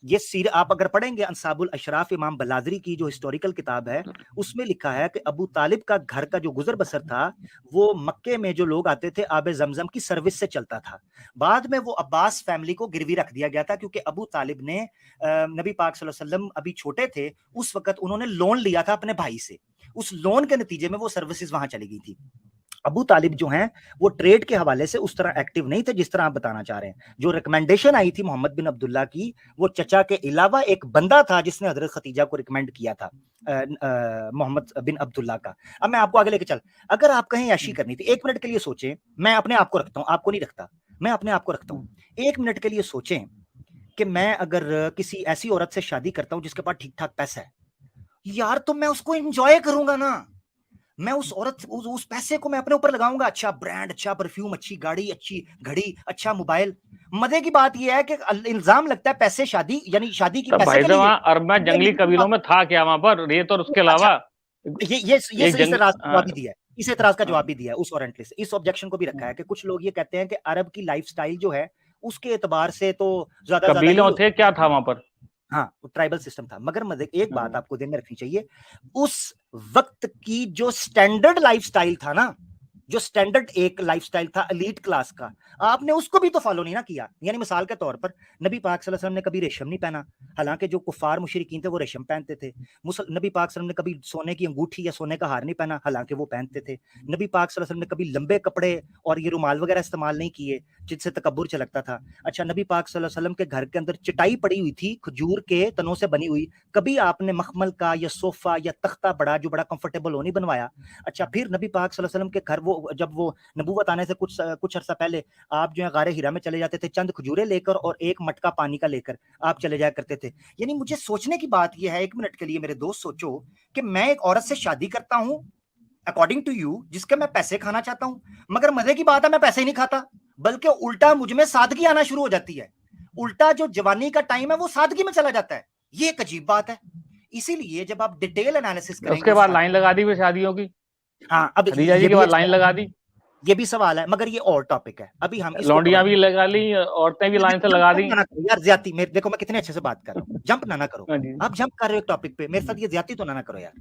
ये सीर आप अगर पढ़ेंगे अंसाबुल अशराफ इमाम बलादरी की जो हिस्टोरिकल किताब है, उसमें लिखा है कि अबू तालिब का घर का जो गुजर बसर था वो मक्के में जो लोग आते थे आबे जमजम की सर्विस से चलता था। बाद में वो अब्बास फैमिली को गिरवी रख दिया गया था, क्योंकि अबू तालिब ने नबी पाक सल्लल्लाहु अलैहि वसल्लम अभी छोटे थे उस वक्त, उन्होंने लोन लिया था अपने भाई से, उस लोन के नतीजे में वो सर्विसेज वहां चली गई थी। अबू तालिब जो हैं वो ट्रेड के हवाले से उस तरह एक्टिव नहीं थे जिस तरह आप बताना चाह रहे हैं। जो रिकमेंडेशन आई थी मोहम्मद बिन अब्दुल्ला की, वो चचा के अलावा एक बंदा था जिसने हजरत खदीजा को रिकमेंड किया था, मोहम्मद बिन अब्दुल्ला का। अब मैं आपको आगे लेके चल, अगर आप कहीं याशी करनी थी, 1 मिनट के लिए सोचें, मैं अपने आप को रखता हूं, आपको नहीं रखता, मैं अपने आप को रखता हूं, 1 मिनट के लिए सोचें कि मैं अगर किसी ऐसी औरत से शादी करता हूं जिसके पास ठीक ठाक पैसा है, यार तो मैं उसको एंजॉय करूंगा ना, मैं उस औरत उस पैसे को मैं अपने ऊपर लगाऊंगा, अच्छा ब्रांड, अच्छा परफ्यूम, अच्छी गाड़ी, अच्छी घड़ी, अच्छा मोबाइल। मजे की बात यह है कि इल्जाम लगता है पैसे शादी, यानी शादी की पैसे के लिए। अरब में जंगली कबीलों में था क्या वहां पर रेत और उसके अलावा? ये इस एतराज का जवाब भी दिया है, इस एतराज का जवाब भी दिया है उस वारंटली से, इस ऑब्जेक्शन को भी रखा है कि कुछ लोग ये कहते हैं कि अरब की लाइफस्टाइल जो है उसके एतबार से तो ज्यादा कबीलों थे, क्या था वहां पर? हाँ, ट्राइबल सिस्टम था। मगर मजे एक बात आपको ध्यान में रखनी चाहिए, उस वक्त की जो स्टैंडर्ड लाइफस्टाइल था ना, जो स्टैंडर्ड एक लाइफस्टाइल था एलीट क्लास का, आपने उसको भी तो फॉलो नहीं ना किया। यानी मिसाल के तौर पर नबी पाक सल्लल्लाहु अलैहि वसल्लम ने कभी रेशम नहीं पहना, हालांकि जो कुफार मुशरिकीन थे वो रेशम पहनते थे। नबी पाक सल्लल्लाहु अलैहि वसल्लम ने कभी सोने की अंगूठी या सोने का हार नहीं पहना, हालांकि वो पहनते थे। नबी पाक सल्लल्लाहु अलैहि वसल्लम ने कभी लंबे कपड़े और ये रुमाल वगैरह इस्तेमाल नहीं किए जिससे तकब्बुर झलकता था। अच्छा, नबी पाक सल्लल्लाहु अलैहि वसल्लम के घर के अंदर चटाई पड़ी हुई थी खजूर के तनों से बनी हुई, कभी आपने मखमल का या सोफा या तख्ता बड़ा जो बड़ा कंफर्टेबल हो नहीं बनवाया। अच्छा, फिर नबी पाक सल्लल्लाहु अलैहि वसल्लम के घर वो जब वो नबूवत आने से कुछ अर्सा पहले आप जो है गारे हिरा में चले जाते थे, चंद खजूरें लेकर और एक मटका पानी का लेकर आप चले जाया करते थे। यानी मुझे सोचने की बात यह है, 1 मिनट के लिए मेरे दोस्त सोचो कि मैं एक औरत से शादी करता हूं अकॉर्डिंग टू यू, जिसके मैं पैसे खाना चाहता हूं, मगर मजे की बात है मैं पैसे ही नहीं खाता, बल्कि उल्टा मुझ में सादगी आना शुरू हो जाती है, उल्टा जो जवानी का टाइम है वो सादगी में चला जाता है। ये एक अजीब बात है। इसीलिए जब आप डिटेल एनालिसिस करेंगे, उसके बाद लाइन लगा दी शादियों की। हाँ, अब खदीजा जी के बाद लाइन लगा दी, ये भी सवाल है, मगर ये और टॉपिक है, अभी हम लौंडियां भी लगा ली, औरतें भी लाइन से लगा दी। यार ज्यादती, मेरे देखो मैं कितने अच्छे से बात कर रहा हूँ, जंप ना करो, आप जंप कर रहे हो एक टॉपिक पे, मेरे साथ ये ज्यादती तो ना करो यार।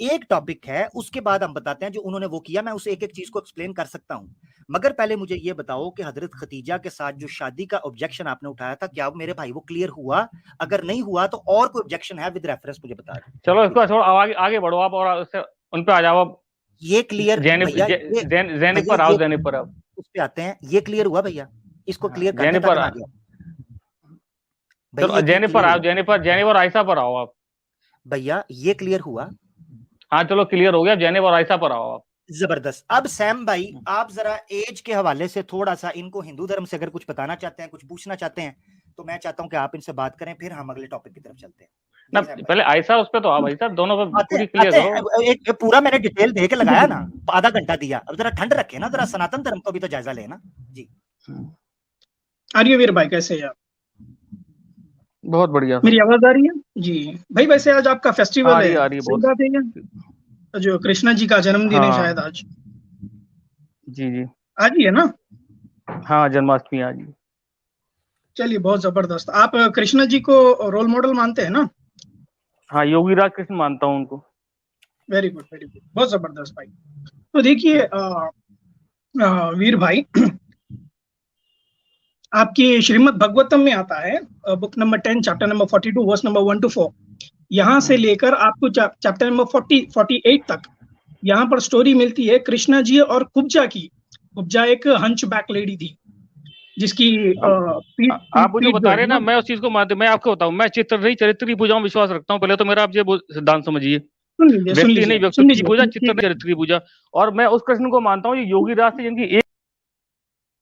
एक टॉपिक है, उसके बाद हम बताते हैं जो उन्होंने वो किया, मैं उसे एक एक चीज को एक्सप्लेन कर सकता हूँ, मगर पहले मुझे ये बताओ कि हजरत खदीजा के साथ जो शादी का ऑब्जेक्शन आपने उठाया था, क्या मेरे भाई वो क्लियर हुआ? अगर नहीं हुआ तो और कोई ऑब्जेक्शन है विद रेफरेंस मुझे बता दो। चलो इसको छोड़ो, आगे बढ़ो आप और उससे उन पे आ जाओ। ये क्लियर जैनिब पर आओ, जैनिब पर आओ, उस पे आते हैं। ये क्लियर हुआ भैया, इसको क्लियर करने जैनिब पर जैनिब पर आओ, जैनिब और आयशा पर आओ आप भैया, ये क्लियर हुआ? हाँ चलो क्लियर हो गया, जैनिब और आयशा पर आओ आप। जबरदस्त। अब सैम भाई, आप जरा एज के हवाले से थोड़ा सा इनको हिंदू धर्म से अगर कुछ बताना चाहते हैं, कुछ पूछना चाहते हैं, तो मैं चाहता हूं कि आप इनसे बात करें, फिर हम अगले टॉपिक की तरफ चलते हैं ना। पहले आयशा उस पे तो आओ भाई साहब, दोनों पे पूरी क्लियर करो। एक पूरा मैंने डिटेल दे के लगाया ना, आधा घंटा दिया, अब जरा ठंड रखे ना, जरा सनातन धर्म को भी तो जायजा लेना जी। आर्यवीर भाई कैसे हैं आप? बहुत बढ़िया। मेरी आवाज आ रही है जी भाई? वैसे आज आपका फेस्टिवल है, सही बात है, जो कृष्णा जी का जन्मदिन है शायद आज। जी आज ही है ना? हाँ, जन्माष्टमी आज ही। चलिए बहुत जबरदस्त। आप कृष्णा जी को रोल मॉडल मानते हैं ना? हाँ, योगीराज कृष्ण मानता हूँ उनको। वेरी गुड, बहुत जबरदस्त भाई। तो देखिए वीर भाई, आपकी श्रीमद् भगवतम में आता है, book number 10 chapter number 42 verse number 1 to 4, यहाँ से लेकर आपको चैप्टर नंबर 48 तक यहाँ पर स्टोरी मिलती है कृष्णा जी और कुब्जा की। कुब्जा एक हंचबैक लेडी थी जिसकी आप मुझे बता रहे हैं ना, मैं उस चीज को मानते, मैं आपको बताऊं, मैं चित्र नहीं चरित्र की पूजा में विश्वास रखता हूँ। पहले तो मेरा आप ये सिद्धांत समझिए, व्यक्ति नहीं व्यक्ति की पूजा, चित्र नहीं चरित्र की पूजा। और मैं उस कृष्ण को मानता हूँ योगी राज से जिनकी एक।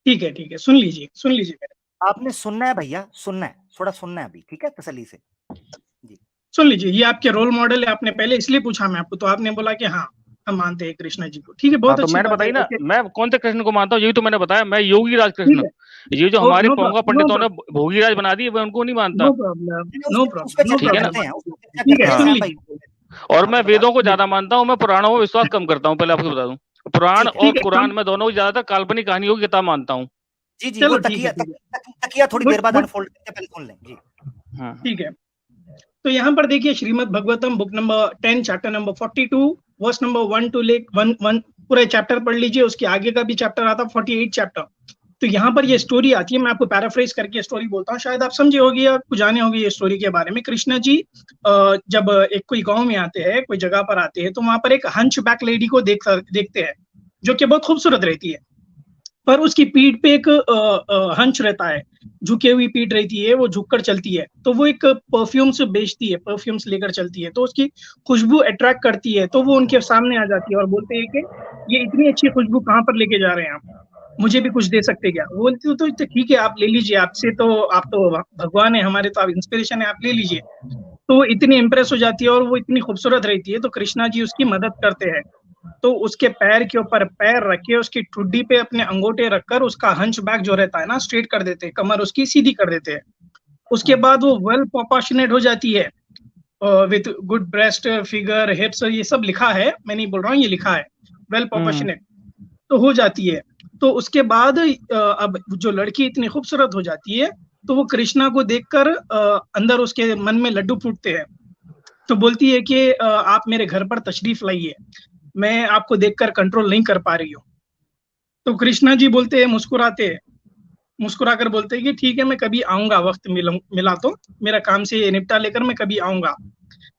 ठीक है, सुन लीजिए आपने सुनना है भैया, सुनना है, थोड़ा सुनना है अभी, ठीक है, तसल्ली से जी सुन लीजिए। ये आपके रोल मॉडल है, आपने पहले इसलिए पूछा मैं आपको, तो आपने बोला कि हाँ हम मानते हैं कृष्णा जी को। ठीक है, बहुत तो अच्छी मैंने बात बताई है। ना, मैं कौन से कृष्ण को मानता हूँ, यही तो मैंने बताया, मैं योगी राज कृष्ण। ये जो हमारे पोंगा पंडितों ने भोगी राज बना दी, मैं उनको नहीं मानता। No problem. और मैं वेदों को ज्यादा मानता हूँ, मैं पुराणों में विश्वास कम करता हूँ, पहले आपको बता दूं। पुराण और कुरान में दोनों को ज्यादातर काल्पनिक कहानियों की किताब मानता हूँ। जी वो तकिया थोड़ी देर बाद अनफोल्ड करके पहले सुन लें जी। ठीक है, तो यहाँ पर देखिए Shrimad Bhagavatam book number 10 chapter number 42 verse number 1 to 1 पूरा चैप्टर पढ़ लीजिए। उसके आगे का भी चैप्टर आता 48 चैप्टर। तो यहाँ पर ये स्टोरी आती है, मैं आपको पैराफ्रेज करके स्टोरी बोलता हूँ, शायद आप समझे होगी या कुछ जाने होगी ये स्टोरी के बारे में। कृष्णा जी जब एक कोई गांव में आते हैं, कोई जगह पर आते हैं, तो वहां पर एक हंचबैक लेडी को देखते हैं जो कि बहुत खूबसूरत रहती है, पर उसकी पीठ पे एक हंच रहता है, झुकी हुई पीठ रहती है, वो झुककर चलती है। तो वो एक परफ्यूम्स बेचती है, परफ्यूम्स लेकर चलती है, तो उसकी खुशबू अट्रैक्ट करती है। तो वो उनके सामने आ जाती है और बोलते हैं कि ये इतनी अच्छी खुशबू कहाँ पर लेके जा रहे हैं आप, मुझे भी कुछ दे सकते क्या? वो बोलती तो ठीक है, आप ले लीजिए, आप तो भगवान है हमारे, तो आप इंस्पिरेशन है, आप ले लीजिए। तो वो इतनी इंप्रेस हो जाती है और वो इतनी खूबसूरत रहती है, तो कृष्णा जी उसकी मदद करते हैं। तो उसके पैर के ऊपर पैर रख के, उसकी ठुड्डी पे अपने अंगूठे रखकर उसका हंचबैक जो रहता है ना, स्ट्रेट कर देते हैं, कमर उसकी सीधी कर देते हैं। उसके बाद वो वेल प्रोपोर्शनेट हो जाती है विथ गुड ब्रेस्ट फिगर हिप्स, ये सब लिखा है, मैं नहीं बोल रहा हूँ, ये लिखा है, वेल प्रोपोर्शनेट तो हो जाती है। तो उसके बाद अब जो लड़की इतनी खूबसूरत हो जाती है, तो वो कृष्णा को देखकर अंदर उसके मन में लड्डू फूटते हैं। तो बोलती है कि आप मेरे घर पर तशरीफ लाइए, मैं आपको देखकर कंट्रोल नहीं कर पा रही हूँ। तो कृष्णा जी बोलते हैं, मुस्कुराकर बोलते हैं कि ठीक है, मैं कभी आऊंगा, वक्त मिला तो मेरा काम से निपटा लेकर मैं कभी आऊंगा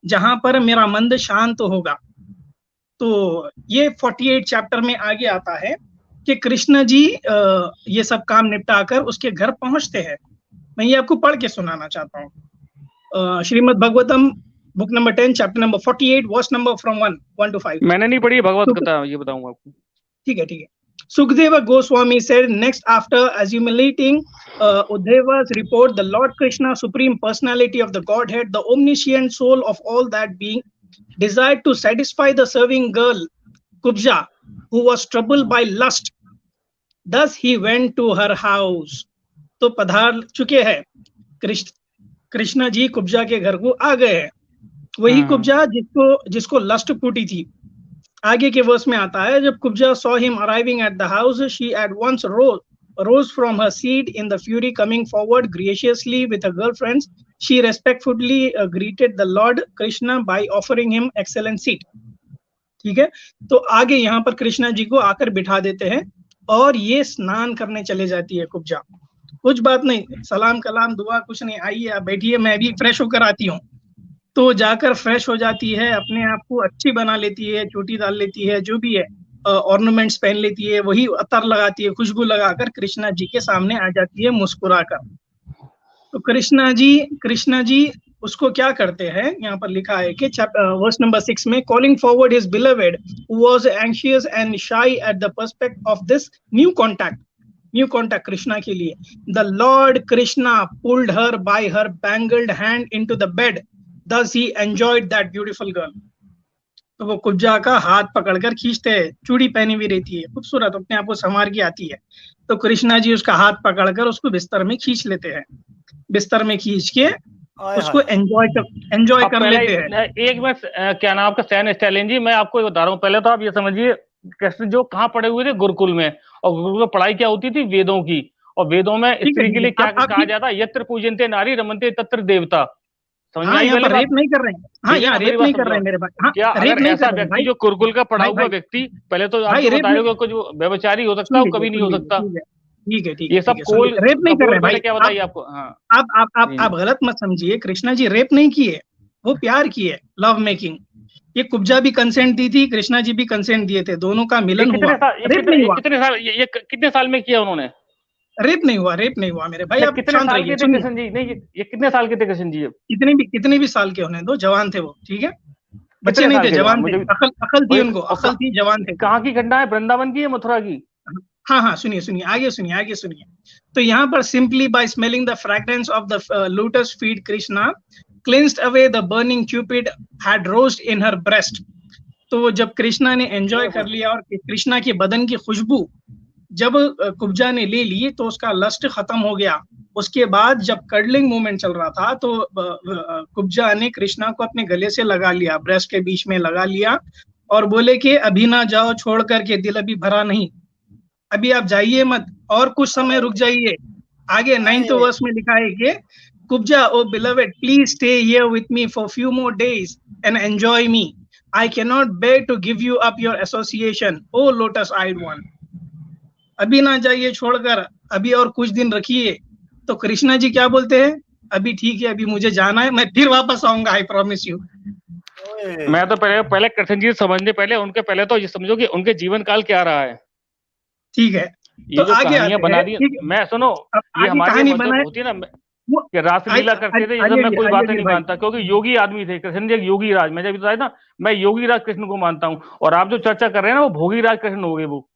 जहां पर मेरा मन शांत होगा। तो ये 48 चैप्टर में आगे आता है कि कृष्ण जी ये सब काम निपटाकर उसके घर पहुंचते हैं। मैं ये आपको पढ़ के सुनाना चाहता हूँ। Shrimad Bhagavatam book number 10 chapter number 48 verse number from 1 to 5। मैंने नहीं पढ़ी भगवत कथा, ये बताऊंगा आपको। ठीक है। Sukadeva Goswami said, next after assimilating Uddhava's report, the Lord Krishna, Supreme Personality of the Godhead, the omniscient soul of all that being, desired to satisfy the serving girl Kubja, who was troubled by lust. Thus he went to her house. तो पधार चुके हैं कृष्णा जी कुब्जा के घर को आ गए हैं। वही कुब्जा जिसको लस्ट फूटी थी। आगे के वर्स में आता है, जब Kubja saw him arriving at the house, she at once rose from her seat in the fury, coming forward graciously with her girlfriends. She respectfully greeted the Lord Krishna by offering him excellent seat. ठीक है, तो आगे यहाँ पर कृष्णा जी को आकर बिठा देते हैं और ये स्नान करने चले जाती है कुब्जा। कुछ बात नहीं, सलाम कलाम दुआ कुछ नहीं, आइए आप बैठिए, मैं भी फ्रेश होकर आती हूँ। तो जाकर फ्रेश हो जाती है, अपने आप को अच्छी बना लेती है, चोटी डाल लेती है, जो भी है ऑर्नामेंट्स पहन लेती है, वही अतर लगाती है, खुशबू लगाकर कृष्णा जी के सामने आ जाती है मुस्कुराकर। तो कृष्णा जी उसको क्या करते हैं, यहाँ पर लिखा है कि वर्स नंबर 6 में, calling forward his beloved who was anxious and shy at the prospect of this new contact Krishna के लिए, the lord Krishna pulled her by her bangled hand into the bed, thus he enjoyed that beautiful girl। तो वो कुब्जा का हाथ पकड़कर खींचते हैं, चूड़ी पहनी हुई रहती है, खूबसूरत, अपने आप को संवार के आती है। तो कृष्णा जी उसका हाथ पकड़कर उसको बिस्तर में खींच लेते हैं, बिस्तर में खींच के उसको एंजॉय कर लेते हैं। एक बार क्या नाम आपका सैन स्टालिन जी, मैं आपको बता रहा हूँ, पहले तो आप ये समझिए कृष्ण जो कहाँ पढ़े हुए थे, गुरुकुल में, और गुरुकुल में पढ़ाई क्या होती थी, वेदों की, और वेदों में स्त्री के लिए क्या कहा जाता है, यत्र पूजनते नारी रमनते तत्र देवता। हाँ, यहाँ पर रेप नहीं कर रहे हैं, हाँ यहाँ रेप नहीं कर रहे हैं मेरे भाई। हाँ, क्या रेप नहीं ऐसा व्यक्ति जो गुरुकुल का पढ़ा हुआ व्यक्ति, पहले तो आप बताइए, कुछ व्यभिचारी हो सकता है, कभी नहीं हो सकता। ठीक है, ठीक ये है, सब ठीक है, सुनिए, कोल रेप नहीं कर रहे मैंने भाई क्या आप। बताइए आपको। हाँ जी, आप गलत मत समझिए, कृष्णा जी रेप नहीं किए, वो प्यार किए, लव मेकिंग। ये कुब्जा भी कंसेंट दी थी, कृष्णा जी भी कंसेंट दिए थे, दोनों का ये मिलन हुआ, कितने साल, रेप नहीं हुआ, ये कितने साल में किया उन्होंने? रेप नहीं हुआ, रेप नहीं हुआ मेरे भाई, नहीं, आप कितने शांत साल रहिए। के थे सुनिए, कृष्ण जी? नहीं, ये कितने साल के थे कृष्ण जी? कितने भी साल के होने दो, जवान थे वो, ठीक है, बच्चे कितने नहीं साल थे, के जवान थे, मुझे अकल थी वही, उनको, अकल थी, जवान थे। कहाँ की घटना है, वृंदावन की या मथुरा की? हाँ हाँ, सुनिए सुनिए, आगे सुनिए, आगे सुनिए। तो यहाँ पर simply by smelling the fragrance of the lotus feet Krishna cleansed away the burning cupid had roast in her breast. तो जब कृष्णा ने एंजॉय कर लिया और कृष्णा के बदन की खुशबू जब कुब्जा ने ले ली तो उसका लस्ट खत्म हो गया। उसके बाद जब कर्डलिंग मूवमेंट चल रहा था तो कुब्जा ने कृष्णा को अपने गले से लगा लिया, ब्रेस्ट के बीच में लगा लिया और बोले कि अभी ना जाओ छोड़ करके, दिल अभी भरा नहीं, अभी आप जाइए मत और कुछ समय रुक जाइए। आगे 9th वर्स में लिखा है कि Kubja, o beloved, please stay here with me for few more days and enjoy me. I cannot bear to give you up your association, oh lotus-eyed one। अभी ना जाइए छोड़कर, अभी और कुछ दिन रखिए। तो कृष्णा जी क्या बोलते हैं, अभी ठीक है, अभी मुझे जाना है, मैं फिर वापस आऊंगा, आई प्रॉमिस यू। मैं तो पहले कृष्ण जी समझने पहले उनके पहले तो ये समझो कि उनके जीवन काल क्या रहा है। ठीक है, ये तो जो आगे कहानियां बना दी, मैं सुनो, ये हमारी कहानी मतलब बनाए होती है ना कि रासलीला करते थे, ये सब मैं कोई बातें नहीं मानता, क्योंकि योगी आदमी थे कृष्ण जी, एक योगी राज। मैं जब बताया ना, मैं योगी राज कृष्ण को मानता हूँ, और आप जो चर्चा कर रहे हैं ना वो भोगी राज कृष्ण हो गए वो।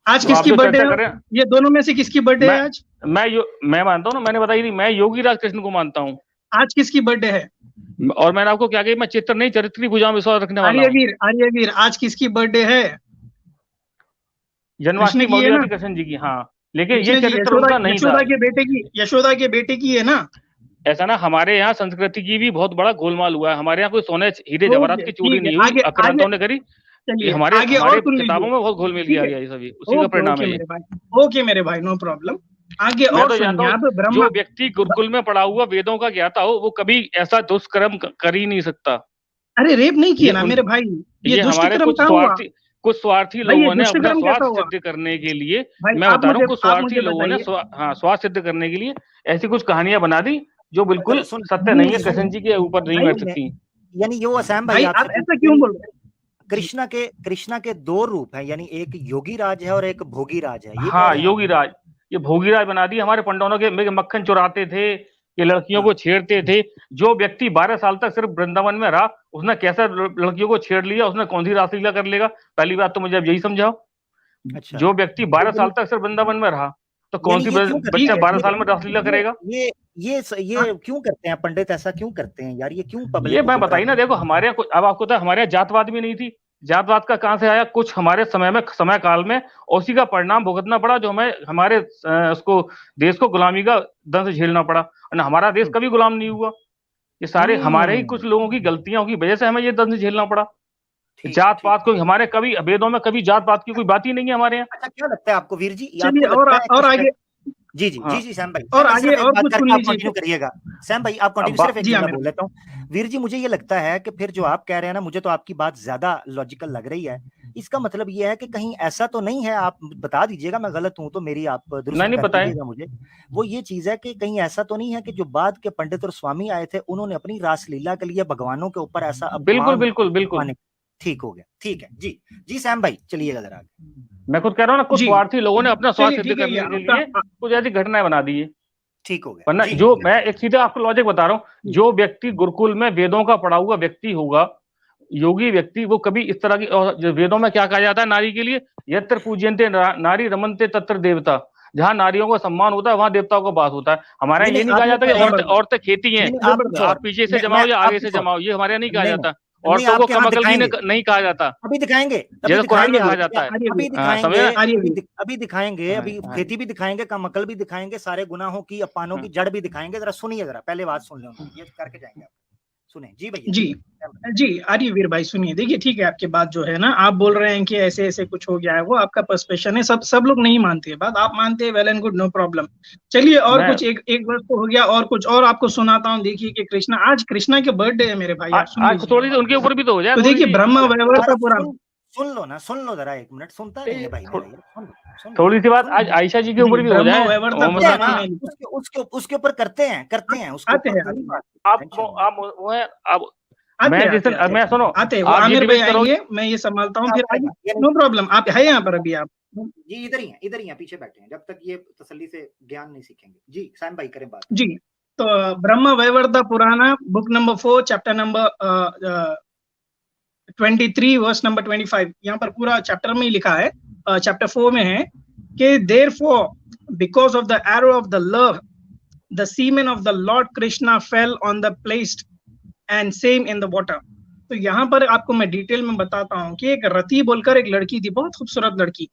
आज किसकी बर्थडे है? ये दोनों में से किसकी बर्थडे है आज? मैं मानता हूँ ना, मैंने बताई नहीं, मैं योगी राज कृष्ण को मानता हूँ। आज किसकी बर्थडे है? और मैंने आपको क्या कही, मैं चित्र नहीं चरित्र की भुजा में विश्वास रखने वाला हूँ। आर्यवीर, आज किसकी बर्थडे है? जन्माष्टमी मौलिया थी कृष्ण जी की, हाँ, लेकिन ये चरित्र उनका नहीं था। यशोदा के बेटे की है ना। ऐसा ना, हमारे यहाँ संस्कृति की भी बहुत बड़ा गोलमाल हुआ है। हमारे यहाँ कोई सोने हीरे जवाहरात की चोरी नहीं हुई, आक्रांतों ने करी। हमारे किताबों में बहुत घोल मिल गया ये सभी, उसी का परिणाम है ये। ओके मेरे भाई, नो प्रॉब्लम। आगे और तो जानता हूँ, जो व्यक्ति गुरुकुल में पढ़ा हुआ, वेदों का ज्ञाता हो, वो कभी ऐसा दुष्कर्म कर ही नहीं सकता। अरे रेप नहीं किया ना मेरे भाई, ये हमारे कुछ स्वार्थी लोगों ने अपना स्वार्थ सिद्ध करने के लिए, मैं बता रहा हूँ, कुछ स्वार्थी लोगों ने स्वार्थ सिद्ध करने के लिए ऐसी कुछ कहानियां बना दी जो बिल्कुल सत्य नहीं है, कृष्ण जी के ऊपर नहीं बैठ सकती। यानी ये वो सैम भाई, आप ऐसा क्यों बोल रहे हैं? कृष्णा के दो रूप हैं, यानी एक योगी राज है और एक भोगी राज है। हाँ, योगी राज, ये भोगी राज बना दी। हमारे पंडितों के मक्खन चुराते थे, ये लड़कियों को छेड़ते थे। जो व्यक्ति 12 साल तक सिर्फ वृंदावन में रहा, उसने कैसे लड़कियों को छेड़ लिया, उसने कौन सी रासलीला कर लेगा? पहली बात तो मुझे अब यही समझाओ। अच्छा। जो व्यक्ति 12 साल तक सिर्फ वृंदावन में रहा, तो कौन सी बच्चा 12 साल में रासलीला करेगा? ये क्यों करते हैं पंडित, ऐसा क्यों करते हैं यार? ये क्यों पब्लिक? ये मैं बताइए ना, देखो हमारे यहाँ अब आपको तो हमारे यहाँ जातवाद भी नहीं थी। जातवाद का कहां से आया? कुछ हमारे समय काल में उसी का परिणाम भुगतना पड़ा, जो हमें हमारे उसको देश को गुलामी का दंश झेलना पड़ा। और हमारा देश कभी गुलाम नहीं हुआ। ये सारे हमारे ही कुछ लोगों की गलतियों की वजह से हमें ये दंश झेलना पड़ा। जात पात को हमारे कभी वेदों में कभी जात पात की कोई बात ही नहीं है हमारे यहाँ। अच्छा, क्या लगता है आपको वीर जी? और आगे जी सैम भाई, और आगे और कुछ कंटिन्यू करिएगा। सैम भाई आप कंटिन्यू, सिर्फ एक चीज बोल लेता हूँ वीर जी। मुझे ये लगता है कि फिर जो आप कह रहे हैं ना, मुझे तो आपकी बात ज्यादा लॉजिकल लग रही है। इसका मतलब ये है कि कहीं ऐसा तो नहीं है, आप बता दीजिएगा, मैं गलत हूँ तो मेरी आप दुरुस्त कर दीजिएगा मुझे। वो ये चीज है कि कहीं ऐसा तो नहीं है कि जो बाद के पंडित और स्वामी आए थे, उन्होंने अपनी रासलीला के लिए भगवानों के ऊपर ऐसा बिल्कुल ठीक हो गया। ठीक है जी सैम भाई, चलिएगा जरा आगे। मैं खुद कह रहा हूँ ना, कुछ स्वार्थी लोगों ने अपना स्वार्थ सिद्ध करने के लिए कुछ ऐसी घटनाएं बना दी है। ठीक हो गया। वरना जो मैं एक सीधा आपको लॉजिक बता रहा हूँ, जो व्यक्ति गुरुकुल में वेदों का पढ़ा हुआ व्यक्ति होगा, योगी व्यक्ति, वो कभी इस तरह की, वेदों में क्या कहा जाता है नारी के लिए? यत्र पूज्यन्ते नारी रमन्ते तत्र देवता। जहाँ नारियों का सम्मान होता है वहां देवताओं का वास होता है। हमारे यहाँ ये नहीं कहा जाता कि औरतें खेती हैं, आप पीछे से जमाओ या आगे से जमाओ, ये हमारे यहाँ नहीं कहा जाता। औरतों को कमकल भी नहीं कहा जाता। अभी दिखाएंगे, जैसे कुरान में कहा जाता है। अभी दिखाएंगे, अभी खेती भी दिखाएंगे, कमकल भी दिखाएंगे, सारे गुनाहों की, अपमानों की जड़ भी दिखाएंगे। जरा सुनिए, जरा पहले बात सुन लो, ये करके जाएंगे। सुने जी भैया। जी आर्यवीर भाई सुनिए, देखिए ठीक है, आपकी बात जो है ना, आप बोल रहे हैं कि ऐसे ऐसे कुछ हो गया है, वो आपका पर्सपेक्शन है। सब लोग नहीं मानते हैं बात, आप मानते हैं, well and good, no problem. चलिए और कुछ एक वर्ष तो हो गया, और कुछ और आपको सुनाता हूँ। देखिए कि आज कृष्णा के बर्थडे है मेरे भाई, आज थोड़ी सी उनके ऊपर भी तो हो जाए। तो देखिए ब्रह्म वैवर्त का पूरा सुन लो जरा, 1 मिनट, सुनता नहीं है भाई। थोड़ी सी बात आज आयशा जी के ऊपर भी हो जाए, उसके ऊपर करते हैं आते हैं मैं सुनो आते हैं, आमिर भाई आएंगे, मैं ये संभालता हूँ फिर आगे, नो प्रॉब्लम। आप है यहाँ पर अभी? आप जी इधर ही हैं पीछे बैठे हैं, जब तक ये तसल्ली से ज्ञान नहीं सीखेंगे। जी सैम भाई करें बात। जी, तो Brahma Vaivarta Purana book number 4 chapter number 23 verse number 25, यहाँ पर पूरा चैप्टर में ही लिखा है, चैप्टर 4 में है कि therefore because of the arrow of the love the semen of the Lord Krishna fell on the placed and same in the water। तो यहाँ पर आपको मैं डिटेल में बताता हूँ कि एक रति बोलकर एक लड़की थी, बहुत खूबसूरत लड़की।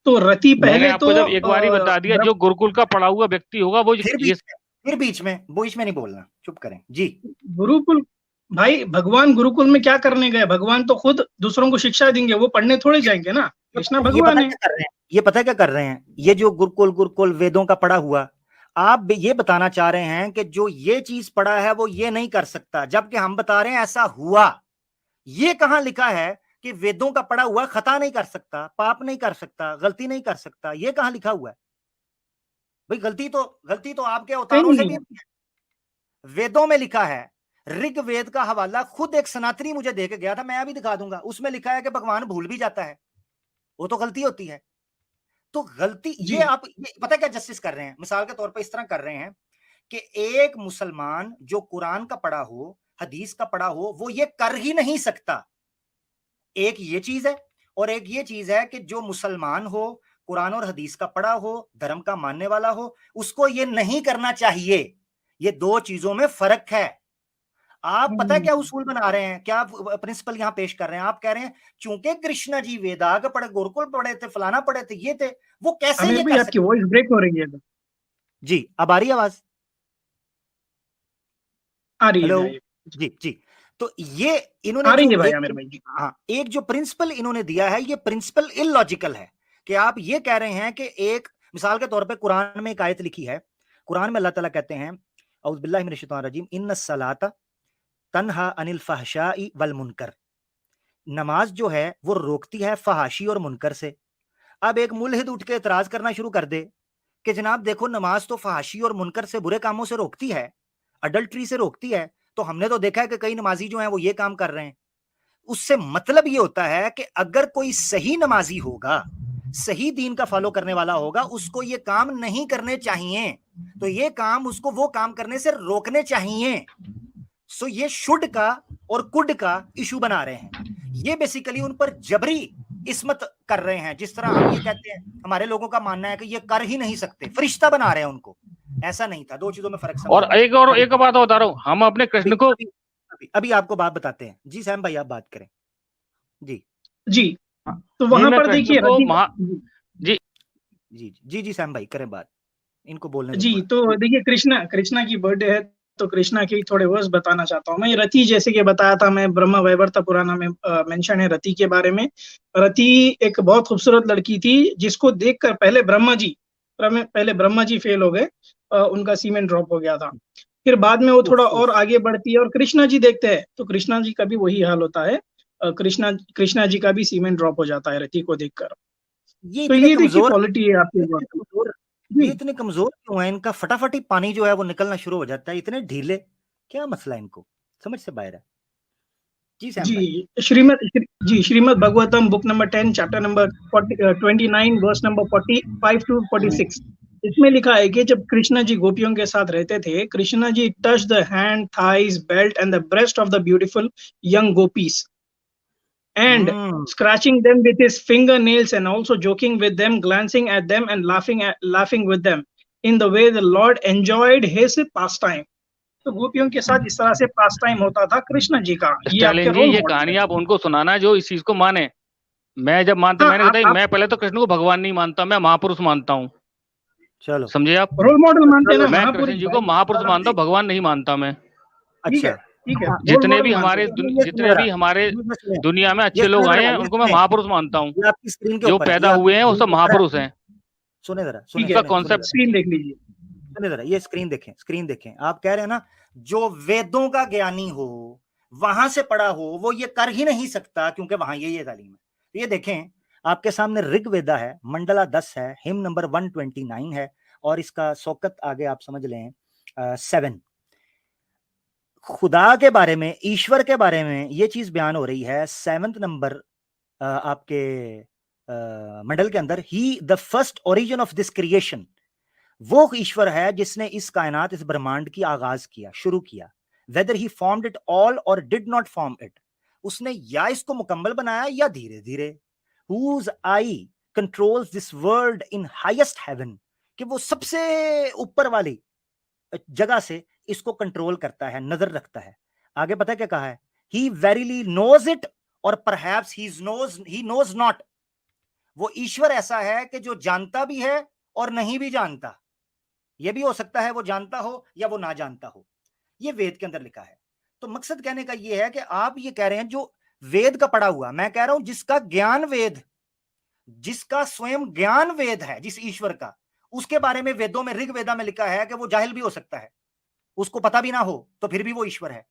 तो रति पहले तो जब एक बार ही बता दिया, जो गुरुकुल का पढ़ा हुआ व्यक्ति होगा वो फिर बीच में नहीं बोलना, चुप करें जी। गुरुकुल भाई, भगवान गुरुकुल में क्या करने गए? भगवान तो खुद दूसरों को शिक्षा देंगे, वो पढ़ने थोड़े जाएंगे ना। कृष्णा भगवान है। ये पता क्या कर रहे हैं, ये जो गुरुकुल वेदों का पढ़ा हुआ, आप ये बताना चाह रहे हैं कि जो ये चीज पढ़ा है वो ये नहीं कर सकता, जबकि हम बता रहे हैं ऐसा हुआ। ये कहां लिखा है कि वेदों का पढ़ा हुआ खता नहीं कर सकता, पाप नहीं कर सकता, गलती नहीं कर सकता? ये कहां लिखा हुआ है भाई? गलती तो आपके अवतारों से भी है। वेदों में लिखा है, ऋग्वेद का हवाला खुद एक सनातनी मुझे देके गया था, मैं अभी दिखा दूंगा। उसमें लिखा है कि भगवान भूल भी जाता है, वो तो गलती होती है। तो गलती ये आप ये पता क्या जस्टिस कर रहे हैं? मिसाल के तौर पर इस तरह कर रहे हैं कि एक मुसलमान जो कुरान का पढ़ा हो, हदीस का पढ़ा हो, वो ये कर ही नहीं सकता। एक ये चीज है, और एक ये चीज है कि जो मुसलमान हो, कुरान और हदीस का पढ़ा हो, धर्म का मानने वाला हो, उसको ये नहीं करना चाहिए। ये दो चीजों में फर्क है। आप पता है क्या उसूल बना रहे हैं, क्या प्रिंसिपल यहां पेश कर रहे हैं? आप कह रहे हैं चूंकि कृष्णा जी वेदाग पढ़े, गुरुकुल पढ़े थे, फलाना पढ़े थे, ये थे, वो कैसे ये कर आपकी वॉइस ब्रेक हो रही है जी। अब आ रही है आवाज? आ रही है जी। तो ये इन्होंने हाँ, एक जो प्रिंसिपल इन्होंने दिया है, ये प्रिंसिपल इलॉजिकल है। कि आप ये कह रहे हैं कि एक मिसाल के तौर पे कुरान में एक आयत लिखी है, कुरान में अल्लाह ताला कहते हैं औज़ु बिल्लाहि मिनश शैतानिर रजीम इन्नस सलाता तन्हा अनिल फहशाई वल मुनकर। नमाज जो है वो रोकती है फहाशी और मुनकर से। अब एक मुल्हिद उठ के एतराज करना शुरू कर दे कि जनाब देखो, नमाज तो फहाशी और मुनकर से, बुरे कामों से रोकती है, अडल्ट्री से रोकती है, तो हमने तो देखा है कि कई नमाजी जो हैं वो ये काम कर रहे हैं। उससे मतलब ये होता है कि अगर कोई सही नमाजी होगा, सही दीन का फॉलो करने वाला होगा, उसको ये काम नहीं करने चाहिए, तो ये काम उसको वो काम करने से रोकने चाहिए। सो ये शुड का और कुड का इशू बना रहे हैं। ये बेसिकली उन पर जबरी इस्मत कर रहे हैं। जिस तरह हम ये कहते हैं, हमारे लोगों का मानना है कि ये कर ही नहीं सकते, फरिश्ता बना रहे हैं उनको। ऐसा नहीं था, दो चीजों में फर्क। और एक बात बता रहा हूं, हम अपने कृष्ण को अभी आपको बात बताते हैं। जी सैम भाई आप बात करें। जी तो वहां पर देखिए जी सैम भाई करें बात, इनको बोलने जी। तो देखिए कृष्णा की बर्थडे है, तो कृष्णा के थोड़े वर्स बताना चाहता हूँ मैं। रति जैसे कि बताया था मैं, ब्रह्म वैवर्त पुराना में मेंशन है रति के बारे में। रति एक बहुत खूबसूरत लड़की थी, जिसको देखकर पहले ब्रह्मा जी फेल हो गए, उनका सीमेन ड्रॉप हो गया था। फिर बाद में वो थोड़ा और आगे बढ़ती है और कृष्णा जी देखते हैं, तो कृष्णा जी का भी वही हाल होता है। कृष्णा जी का भी सीमेन ड्रॉप हो जाता है रति को देखकर। तो ये देखिए क्वालिटी है आपके। ये इतने कमजोर क्यों है? इनका फटाफट ही पानी जो है वो निकलना शुरू हो जाता है, इतने ढीले, क्या मसला है इनको? समझ से बाहर है। जी Shrimad Bhagavatam book number 10 chapter number 29 verse number 45 to 46। इसमें लिखा है कि जब कृष्णा जी गोपियों के साथ रहते थे, Krishna ji touch the hand, thighs, belt and the breast of the beautiful young gopis and scratching them with his fingernails and also joking with them, glancing at them and laughing with them in the way the Lord enjoyed his pastime। तो गोपियों के साथ इस तरह से पास time होता था कृष्ण जी का। ये कहानी आप उनको सुनाना जो इस चीज को माने। मैं जब मानता, मैंने बताया, मैं पहले तो कृष्ण को भगवान नहीं मानता, मैं महापुरुष मानता हूँ। चलो समझे आप, रोल मॉडल मानते हैं। मैं कृष्ण जी को महापुरुष मानता हूँ, भगवान नहीं मानता मैं। अच्छा ठीक है। जितने भी हमारे दुनिया में अच्छे लोग आए हैं उनको मैं महापुरुष मानता हूँ। जो पैदा हुए हैं वो सब महापुरुष हैं। सुने जरा, उनका कॉन्सेप्ट स्क्रीन देख लीजिए। सुने जरा, ये स्क्रीन देखें। आप कह रहे हैं ना, जो वेदों का ज्ञानी हो, वहां से पढ़ा हो, वो ये कर ही नहीं सकता क्योंकि वहां ये तालीम है। ये देखें, आपके सामने ऋग्वेदा है, मंडला 10 है, हिम नंबर 129 है, और इसका सोकत आगे आप समझ लें 7। खुदा के बारे में, ईश्वर के बारे में ये चीज बयान हो रही है 7th नंबर आपके मंडल के अंदर, he the first origin of this creation. वो ईश्वर है जिसने इस कायनात, इस ब्रह्मांड की आगाज किया, शुरू किया। Whether he formed it all और डिड नॉट फॉर्म इट, उसने या इसको मुकम्मल बनाया या धीरे धीरे। Whose eye controls this world in highest heaven, कि वो सबसे ऊपर वाली जगह से इसको कंट्रोल करता है, नजर रखता है। आगे पता है क्या कहा है? ही वेरीली नोज इट और परहैप्स ही नोज नॉट। वो ईश्वर ऐसा है कि जो जानता भी है और नहीं भी जानता। ये भी हो सकता है वो जानता हो या वो ना जानता हो। ये वेद के अंदर लिखा है। तो मकसद कहने का ये है कि आप ये कह रहे हैं जो वेद का पढ़ा हुआ, मैं कह रहा हूं जिसका ज्ञान वेद, जिसका स्वयं ज्ञान वेद है, जिस ईश्वर का, उसके बारे में वेदों में, ऋग्वेदा में लिखा है कि वो जाहिल भी हो सकता है, उसको पता भी ना हो, तो फिर भी वो ईश्वर है।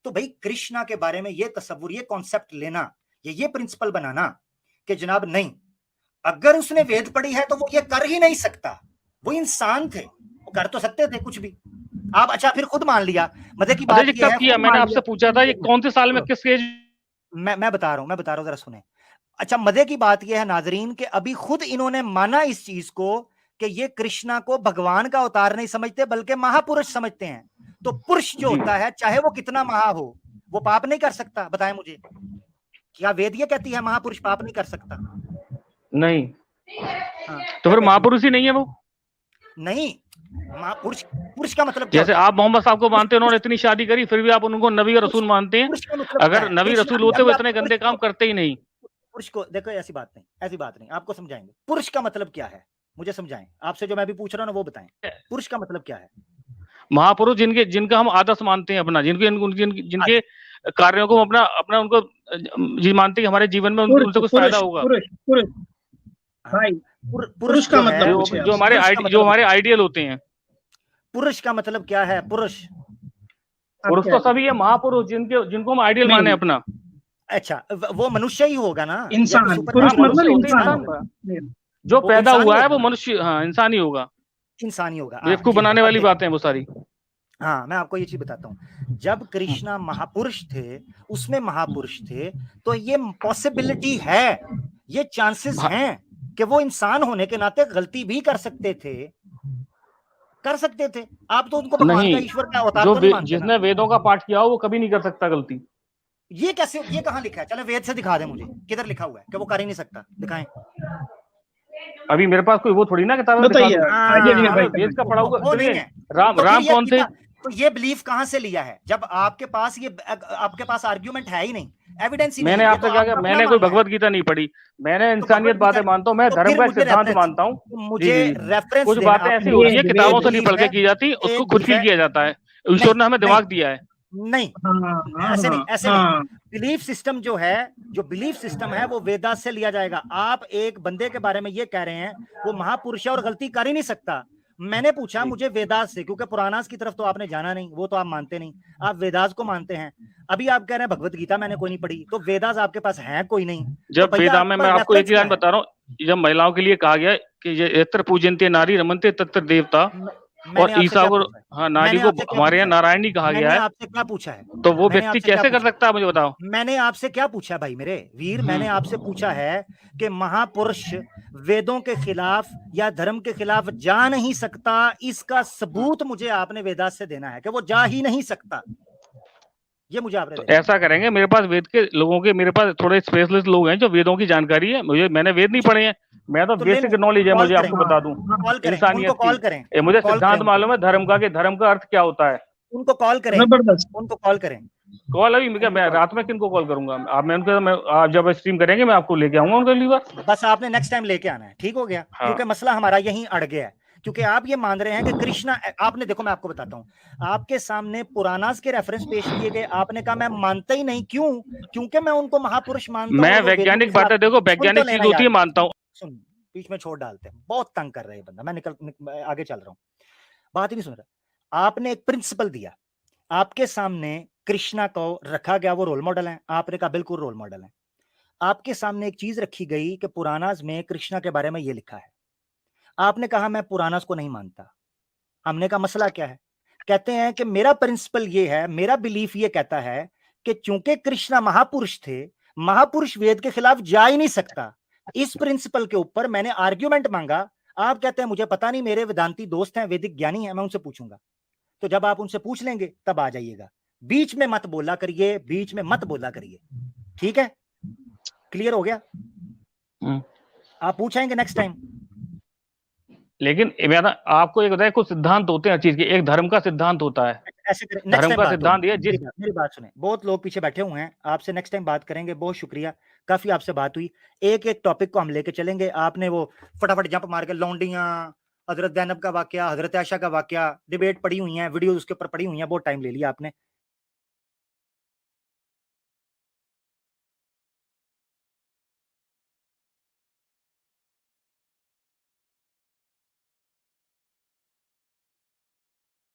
तो भाई कृष्णा के बारे में ये तस्वुर, ये कॉन्सेप्ट लेना, ये प्रिंसिपल बनाना कि जनाब नहीं, अगर उसने वेद पढ़ी है तो वो ये कर ही नहीं सकता। वो इंसान थे, वो कर तो सकते थे कुछ भी। आप अच्छा फिर खुद मान लिया। मजे की बात ये है, किया मैंने आपसे पूछा था ये कौन से साल में, किस एज? मैं बता रहा हूं जरा सुने। अच्छा मजे की बात यह है नाजरीन कि अभी खुद इन्होंने माना इस चीज को कि ये कृष्णा को भगवान का अवतार नहीं समझते बल्कि महापुरुष समझते हैं। तो पुरुष जो होता है चाहे वो कितना महा हो, वो पाप नहीं कर सकता। बताएं मुझे, क्या वेद ये कहती है महापुरुष पाप नहीं कर सकता? नहीं। हाँ, तो फिर महापुरुष ही नहीं है वो? नहीं, महापुरुष, पुरुष का मतलब जैसे आप मोहम्मद साहब को मानते हैं, उन्होंने इतनी शादी करी, फिर भी आप उनको नबी और रसूल मानते हैं। मतलब अगर नबी रसूल होते वो इतने गंदे काम करते ही नहीं। पुरुष को देखो, ऐसी बात नहीं, आपको समझाएंगे पुरुष का मतलब क्या है, मुझे समझाएं। आपसे जो मैं भी पूछ रहा हूं ना वो बताएं, पुरुष का मतलब क्या है? महापुरुष जिनका हम आदर्श मानते हैं अपना, जिनके कार्यों को अपना अपना उनको जी मानते हैं हमारे जीवन में उनसे कुछ फायदा होगा। पुरुष का मतलब जो हमारे आइडियल होते हैं। पुरुष का मतलब क्या है? पुरुष तो सभी है महापुरुष जिनको हम आइडियल माने अपना। अच्छा वो मनुष्य ही होगा ना, इंसान। पुरुष मतलब इंसान, जो पैदा हुआ है वो मनुष्य, हाँ इंसान ही होगा, इंसान ही होगा। बेवकूफ बनाने वाली बातें हैं वो सारी। हाँ मैं आपको ये चीज बताता हूँ, जब कृष्णा महापुरुष थे, उसमें महापुरुष थे, तो ये पॉसिबिलिटी है, ये चांसेस हैं कि वो इंसान होने के नाते गलती भी कर सकते थे। आप तो उनको भगवान का, ईश्वर का अवतार तो नहीं मानते। जिसने वेदों का पाठ किया हो वो कभी नहीं कर सकता गलती। ये कैसे, ये कहाँ लिखा है? चलो वेद से दिखा दे मुझे, किधर लिखा हुआ है कि वो कर ही नहीं सकता, दिखाएं। अभी मेरे पास कोई वो थोड़ी ना किताब है, वेद का पढ़ा हुआ राम कौन थे? तो ये बिलीफ कहां से लिया है जब आपके पास आर्ग्यूमेंट है ही नहीं, एविडेंस ही नहीं? मैंने आपसे क्या, मैंने कोई भगवत गीता नहीं पढ़ी, मैंने इंसानियत बातें मानता हूँ, मैं धर्म का सिद्धांत मानता हूँ। मुझे रेफरेंस, कुछ बातें ऐसी होती है किताबों से नहीं पढ़ के की जाती, उसको खुद फील किया जाता है। ईश्वर ने हमें दिमाग दिया है। नहीं ऐसे नहीं। बिलीफ सिस्टम जो है, वो वेदा से लिया जाएगा। आप एक बंदे के बारे में ये कह रहे हैं वो महापुरुष है और गलती कर ही नहीं सकता। मैंने पूछा मुझे वेदास से, क्योंकि पुराणास की तरफ तो आपने जाना नहीं, वो तो आप मानते नहीं, आप वेदास को मानते हैं। अभी आप कह रहे हैं भगवत गीता मैंने कोई नहीं पढ़ी, तो वेदास आपके पास है कोई नहीं। जब वेदा में, मैं आपको एक लाइन बता रहा हूँ, जब महिलाओं के लिए कहा गया कि ये यत्र पूजन्ते नारी रमन्ते तत्र देवता, और ईसा को, हाँ नारी को हमारे यहाँ नारायणी कहा गया है। आपसे क्या पूछा है? तो वो व्यक्ति कैसे कर सकता है, मुझे बताओ। मैंने आपसे क्या पूछा भाई मेरे वीर? मैंने आपसे पूछा है कि महापुरुष वेदों के खिलाफ या धर्म के खिलाफ जा नहीं सकता, इसका सबूत मुझे आपने वेदास से देना है कि वो जा ही नहीं सकता। ये मुझे आपने तो ऐसा करेंगे, मेरे पास वेद के लोगों के, मेरे पास थोड़े स्पेशलिस्ट लोग हैं जो वेदों की जानकारी है, मैंने वेद नहीं पढ़े हैं, मैं तो बेसिक नॉलेज है मुझे, आपको बता दूं इंसानियत की। मुझे सिद्धांत मालूम है धर्म का, कि धर्म का अर्थ क्या होता है। उनको कॉल करें, उनको कॉल करें। कॉल अभी मैं रात में किनको कॉल करूंगा? आप जब स्ट्रीम करेंगे मैं आपको लेके आऊंगा उनके लिए। बस आपने नेक्स्ट टाइम लेके आना है, ठीक हो गया? क्योंकि मसला हमारा यहीं अड़ गया है, क्योंकि आप ये मान रहे हैं कि कृष्णा, आपने देखो मैं आपको बताता हूँ, आपके सामने पुराणास के रेफरेंस पेश किए गए, आपने कहा मैं मानता ही नहीं। क्यों? क्योंकि मैं उनको महापुरुष मानता हूं। मैं वैज्ञानिक बातें, देखो वैज्ञानिक चीज होती है, मानता हूँ। सुन, बीच में छोड़ डालते हैं, बहुत तंग कर रहे हैं बंदा, मैं आगे चल रहा हूँ, बात ही नहीं सुन रहा। आपने एक प्रिंसिपल दिया, आपके सामने कृष्णा को रखा गया, वो रोल मॉडल है, आपने कहा बिल्कुल रोल मॉडल है। आपके सामने एक चीज रखी गई कि पुराणास में कृष्णा के बारे में ये लिखा है, आपने कहा मैं पुराणास को नहीं मानता। हमने कहा मसला क्या है? कहते हैं कि मेरा प्रिंसिपल ये है, मेरा बिलीफ ये कहता है कि चूंकि कृष्णा महापुरुष थे, महापुरुष वेद के खिलाफ जा ही नहीं सकता। इस प्रिंसिपल के ऊपर मैंने आर्ग्यूमेंट मांगा। आप कहते हैं मुझे पता नहीं, मेरे वेदांती दोस्त हैं, वैदिक ज्ञानी हैं, मैं उनसे पूछूंगा। तो जब आप उनसे पूछ लेंगे तब आ जाइएगा, बीच में मत बोला करिए, बीच में मत बोला करिए, ठीक है? क्लियर हो गया? आप पूछेंगे नेक्स्ट टाइम। लेकिन आपको एक बताया, कुछ सिद्धांत होते हैं हर चीज के, एक धर्म का सिद्धांत होता है, ऐसे करें, धर्म का सिद्धांत ये जिस मेरी बात सुने, बहुत लोग पीछे बैठे हुए हैं, आपसे नेक्स्ट टाइम बात करेंगे। बहुत शुक्रिया, काफी आपसे बात हुई। एक एक टॉपिक को हम लेके चलेंगे। आपने वो फटाफट जंप मार के लौंडियां, हजरत ज़ैनब का वाकया, हजरत आयशा का वाकया, डिबेट पड़ी हुई है, वीडियो उसके ऊपर पड़ी हुई है, बहुत टाइम ले लिया आपने।